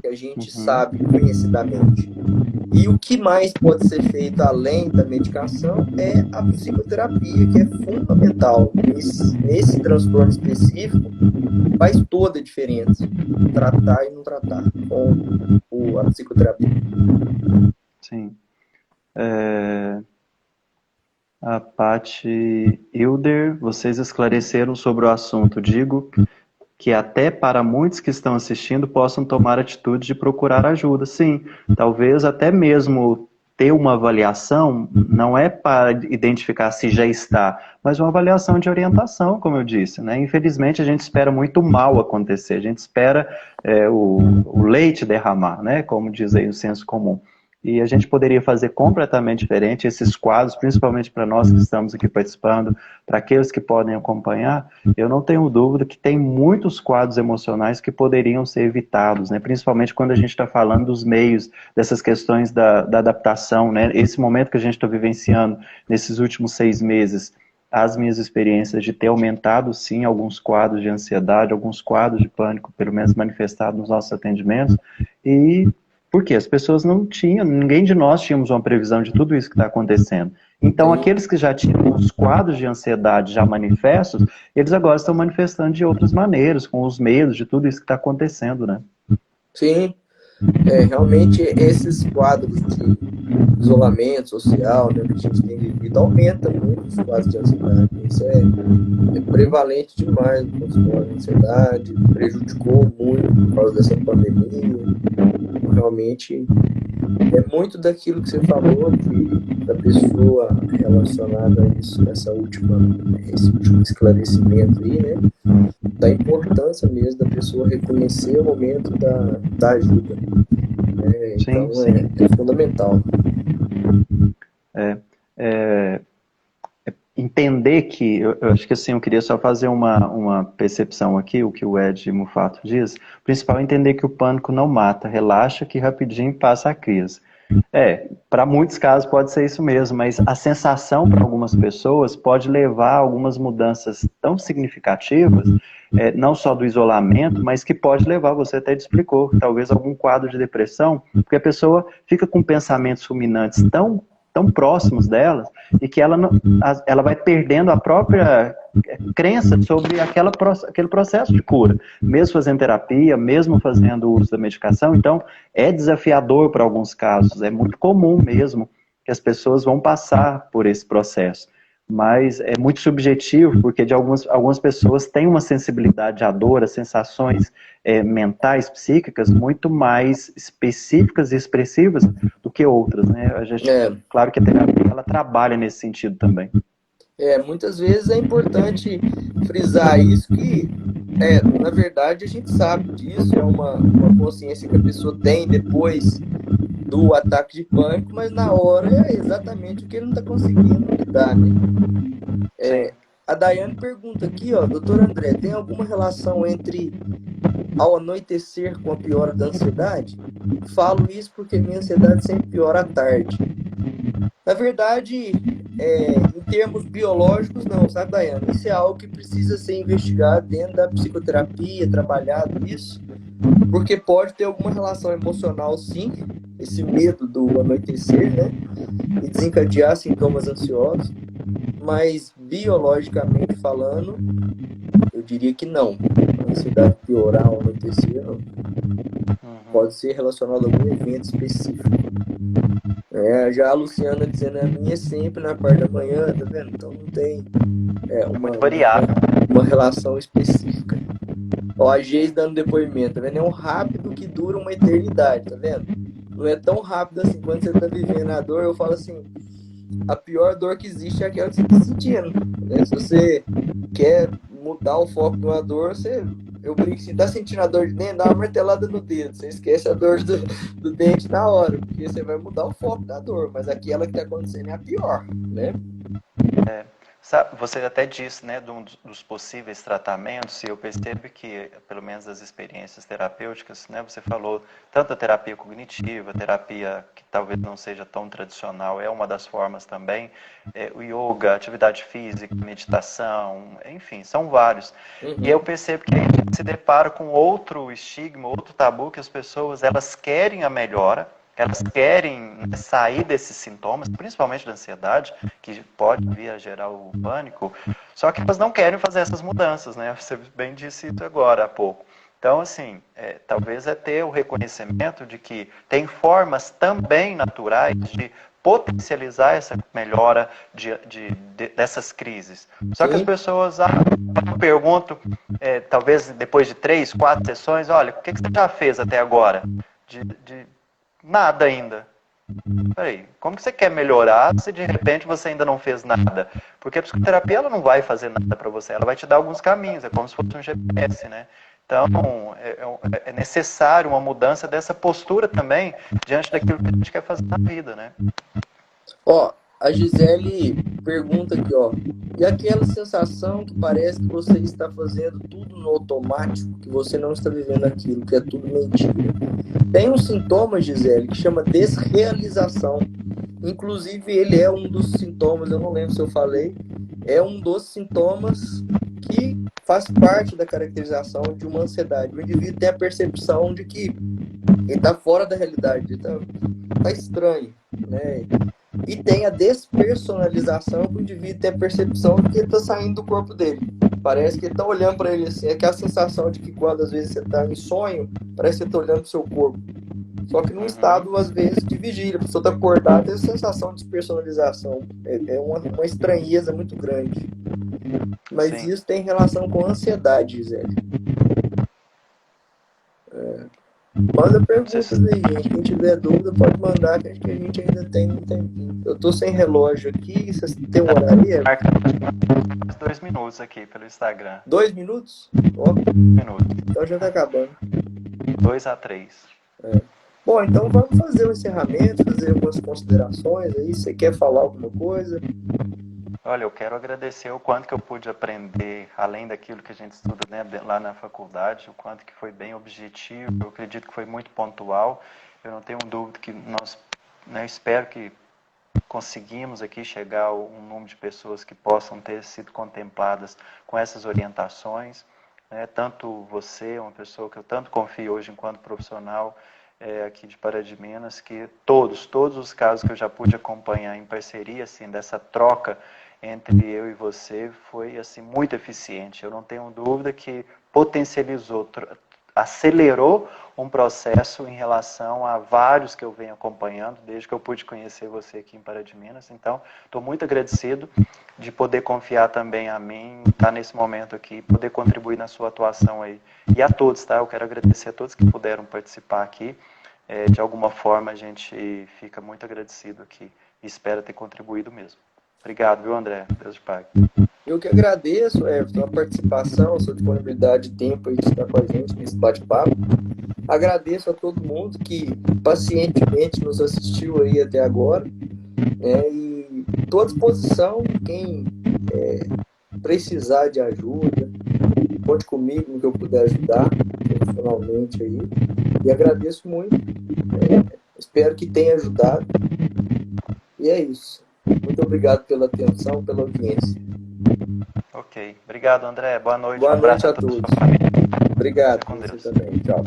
[SPEAKER 1] que a gente sabe conhecidamente. E o que mais pode ser feito além da medicação é a psicoterapia, que é fundamental. Nesse transtorno específico, faz toda a diferença. Tratar e não tratar com a psicoterapia.
[SPEAKER 2] Sim. A Paty Hilder, vocês esclareceram sobre o assunto. Digo que até para muitos que estão assistindo possam tomar atitude de procurar ajuda. Sim, talvez até mesmo ter uma avaliação, não é para identificar se já está, mas uma avaliação de orientação, como eu disse, né? Infelizmente a gente espera muito mal acontecer, a gente espera o leite derramar, né? Como diz aí o senso comum. E a gente poderia fazer completamente diferente esses quadros, principalmente para nós que estamos aqui participando, para aqueles que podem acompanhar, eu não tenho dúvida que tem muitos quadros emocionais que poderiam ser evitados, né? Principalmente quando a gente está falando dos meios, dessas questões da adaptação, né? Esse momento que a gente está vivenciando nesses últimos 6 meses, as minhas experiências de ter aumentado, sim, alguns quadros de ansiedade, alguns quadros de pânico, pelo menos manifestado nos nossos atendimentos, e porque as pessoas não tinham, ninguém de nós tínhamos uma previsão de tudo isso que está acontecendo. Então,
[SPEAKER 1] Sim,
[SPEAKER 2] aqueles que já tinham os quadros de ansiedade já manifestos, eles agora estão manifestando de outras maneiras, com os medos de tudo isso que está acontecendo, né?
[SPEAKER 1] sim. Realmente esses quadros de isolamento social, né, que a gente tem vivido, aumenta muito os quadros de ansiedade. Isso é prevalente demais no consultório. A ansiedade prejudicou muito por causa dessa pandemia. Realmente é muito daquilo que você falou da pessoa relacionada a isso, esse último esclarecimento aí, né? Da importância mesmo da pessoa reconhecer o momento da ajuda.
[SPEAKER 2] Sim,
[SPEAKER 1] Então
[SPEAKER 2] sim.
[SPEAKER 1] é fundamental.
[SPEAKER 2] É, entender que, eu acho que assim, eu queria só fazer uma percepção aqui, o que o Ed Mufato diz, o principal é entender que o pânico não mata, relaxa que rapidinho passa a crise. Para muitos casos pode ser isso mesmo, mas a sensação para algumas pessoas pode levar a algumas mudanças tão significativas, não só do isolamento, mas que pode levar, você até explicou, talvez algum quadro de depressão, porque a pessoa fica com pensamentos ruminantes tão próximos delas e que ela vai perdendo a própria crença sobre aquele processo de cura, mesmo fazendo terapia, mesmo fazendo uso da medicação. Então, é desafiador para alguns casos, é muito comum mesmo que as pessoas vão passar por esse processo. Mas é muito subjetivo, porque de algumas pessoas têm uma sensibilidade à dor, a sensações mentais, psíquicas, muito mais específicas e expressivas do que outras, né? Claro que a terapia ela trabalha nesse sentido também.
[SPEAKER 1] Muitas vezes é importante frisar isso que, na verdade, a gente sabe disso, é uma consciência que a pessoa tem depois do ataque de pânico, mas na hora é exatamente o que ele não está conseguindo lidar, né?
[SPEAKER 2] Sim.
[SPEAKER 1] A Daiane pergunta aqui, ó, doutor André, tem alguma relação entre ao anoitecer com a piora da ansiedade? Falo isso porque minha ansiedade sempre piora à tarde. Na verdade, em termos biológicos, não, sabe, Daiane? Isso é algo que precisa ser investigado dentro da psicoterapia, trabalhado isso, porque pode ter alguma relação emocional, sim, esse medo do anoitecer, né? E desencadear sintomas ansiosos, mas biologicamente falando, eu diria que não. A ansiedade piorar ao anoitecer, não. Pode ser relacionado a algum evento específico. Já a Luciana dizendo a minha é sempre na parte da manhã, tá vendo? Então não tem
[SPEAKER 2] Muito variável.
[SPEAKER 1] uma relação específica. Ó, a Geis dando depoimento, tá vendo? É um rápido que dura uma eternidade, tá vendo? Não é tão rápido assim. Quando você tá vivendo a dor, eu falo assim, a pior dor que existe é aquela que você tá sentindo, né? Se você quer mudar o foco de uma dor, eu brinco assim, tá sentindo a dor de dente, dá uma martelada no dedo, você esquece a dor do dente na hora, porque você vai mudar o foco da dor, mas aquela que tá acontecendo é a pior, né?
[SPEAKER 2] Você até disse, né, dos possíveis tratamentos, e eu percebo que, pelo menos das experiências terapêuticas, né, você falou tanto a terapia cognitiva, terapia que talvez não seja tão tradicional, é uma das formas também, o yoga, atividade física, meditação, enfim, são vários. E eu percebo que a gente se depara com outro estigma, outro tabu, que as pessoas, elas querem a melhora, elas querem sair desses sintomas, principalmente da ansiedade, que pode vir a gerar o pânico, só que elas não querem fazer essas mudanças, né? Você bem disse isso agora há pouco. Então, assim, talvez ter o reconhecimento de que tem formas também naturais de potencializar essa melhora dessas crises. Só que as pessoas perguntam, talvez depois de 3, 4 sessões, olha, o que você já fez até agora? Nada ainda. Peraí, como que você quer melhorar se de repente você ainda não fez nada? Porque a psicoterapia ela não vai fazer nada para você, ela vai te dar alguns caminhos, é como se fosse um GPS, né? Então, é necessário uma mudança dessa postura também diante daquilo que a gente quer fazer na vida, né?
[SPEAKER 1] Ó, a Gisele pergunta aqui, ó. E aquela sensação que parece que você está fazendo tudo no automático, que você não está vivendo aquilo, que é tudo mentira. Tem um sintoma, Gisele, que chama desrealização. Inclusive, ele é um dos sintomas, eu não lembro se eu falei, é um dos sintomas que faz parte da caracterização de uma ansiedade. O indivíduo tem a percepção de que ele está fora da realidade, tá estranho, né? E tem a despersonalização, que o indivíduo tem a percepção de que ele está saindo do corpo dele. Parece que ele está olhando para ele assim, é aquela sensação de que quando às vezes você está em sonho, parece que você está olhando para o seu corpo. Só que num estado, às vezes, de vigília, a pessoa está acordada, tem a sensação de despersonalização. É uma estranheza muito grande. Mas
[SPEAKER 2] Sim.
[SPEAKER 1] isso tem relação com a ansiedade, Gisele. Manda perguntas aí, gente. Quem tiver dúvida pode mandar, que acho que a gente ainda tem um tempinho. Eu tô sem relógio aqui, vocês têm um horário aí?
[SPEAKER 2] Marca 2 minutos aqui pelo Instagram.
[SPEAKER 1] 2 minutos? Ó,
[SPEAKER 2] 1 minuto.
[SPEAKER 1] então já tá acabando.
[SPEAKER 2] 2 a 3.
[SPEAKER 1] Bom, então vamos fazer o encerramento, fazer algumas considerações aí. Você quer falar alguma coisa?
[SPEAKER 2] Olha, eu quero agradecer o quanto que eu pude aprender, além daquilo que a gente estuda, né, lá na faculdade, o quanto que foi bem objetivo, eu acredito que foi muito pontual. Eu não tenho dúvida que nós, né, espero que conseguimos aqui chegar a um número de pessoas que possam ter sido contempladas com essas orientações. Né? Tanto você, uma pessoa que eu tanto confio hoje enquanto profissional aqui de Pará de Minas, que todos os casos que eu já pude acompanhar em parceria, assim, dessa troca entre eu e você, foi assim, muito eficiente. Eu não tenho dúvida que potencializou, acelerou um processo em relação a vários que eu venho acompanhando, desde que eu pude conhecer você aqui em Pará de Minas. Então, estou muito agradecido de poder confiar também a mim, estar nesse momento aqui, poder contribuir na sua atuação aí. E a todos, tá? Eu quero agradecer a todos que puderam participar aqui. De alguma forma, a gente fica muito agradecido aqui e espera ter contribuído mesmo. Obrigado, viu, André? Deus te pague.
[SPEAKER 1] Eu que agradeço, Everton, a participação, a sua disponibilidade de tempo aí de estar com a gente nesse bate-papo. Agradeço a todo mundo que pacientemente nos assistiu aí até agora, né? E estou à disposição, quem precisar de ajuda, conte comigo no que eu puder ajudar profissionalmente aí. E agradeço muito, espero que tenha ajudado. E é isso. Muito obrigado pela atenção, pela audiência.
[SPEAKER 2] Ok. Obrigado, André. Boa noite.
[SPEAKER 1] Boa
[SPEAKER 2] Um abraço
[SPEAKER 1] noite a
[SPEAKER 2] a toda a
[SPEAKER 1] todos.
[SPEAKER 2] sua família.
[SPEAKER 1] Obrigado.
[SPEAKER 2] Fica com Deus.
[SPEAKER 1] Você também. Tchau.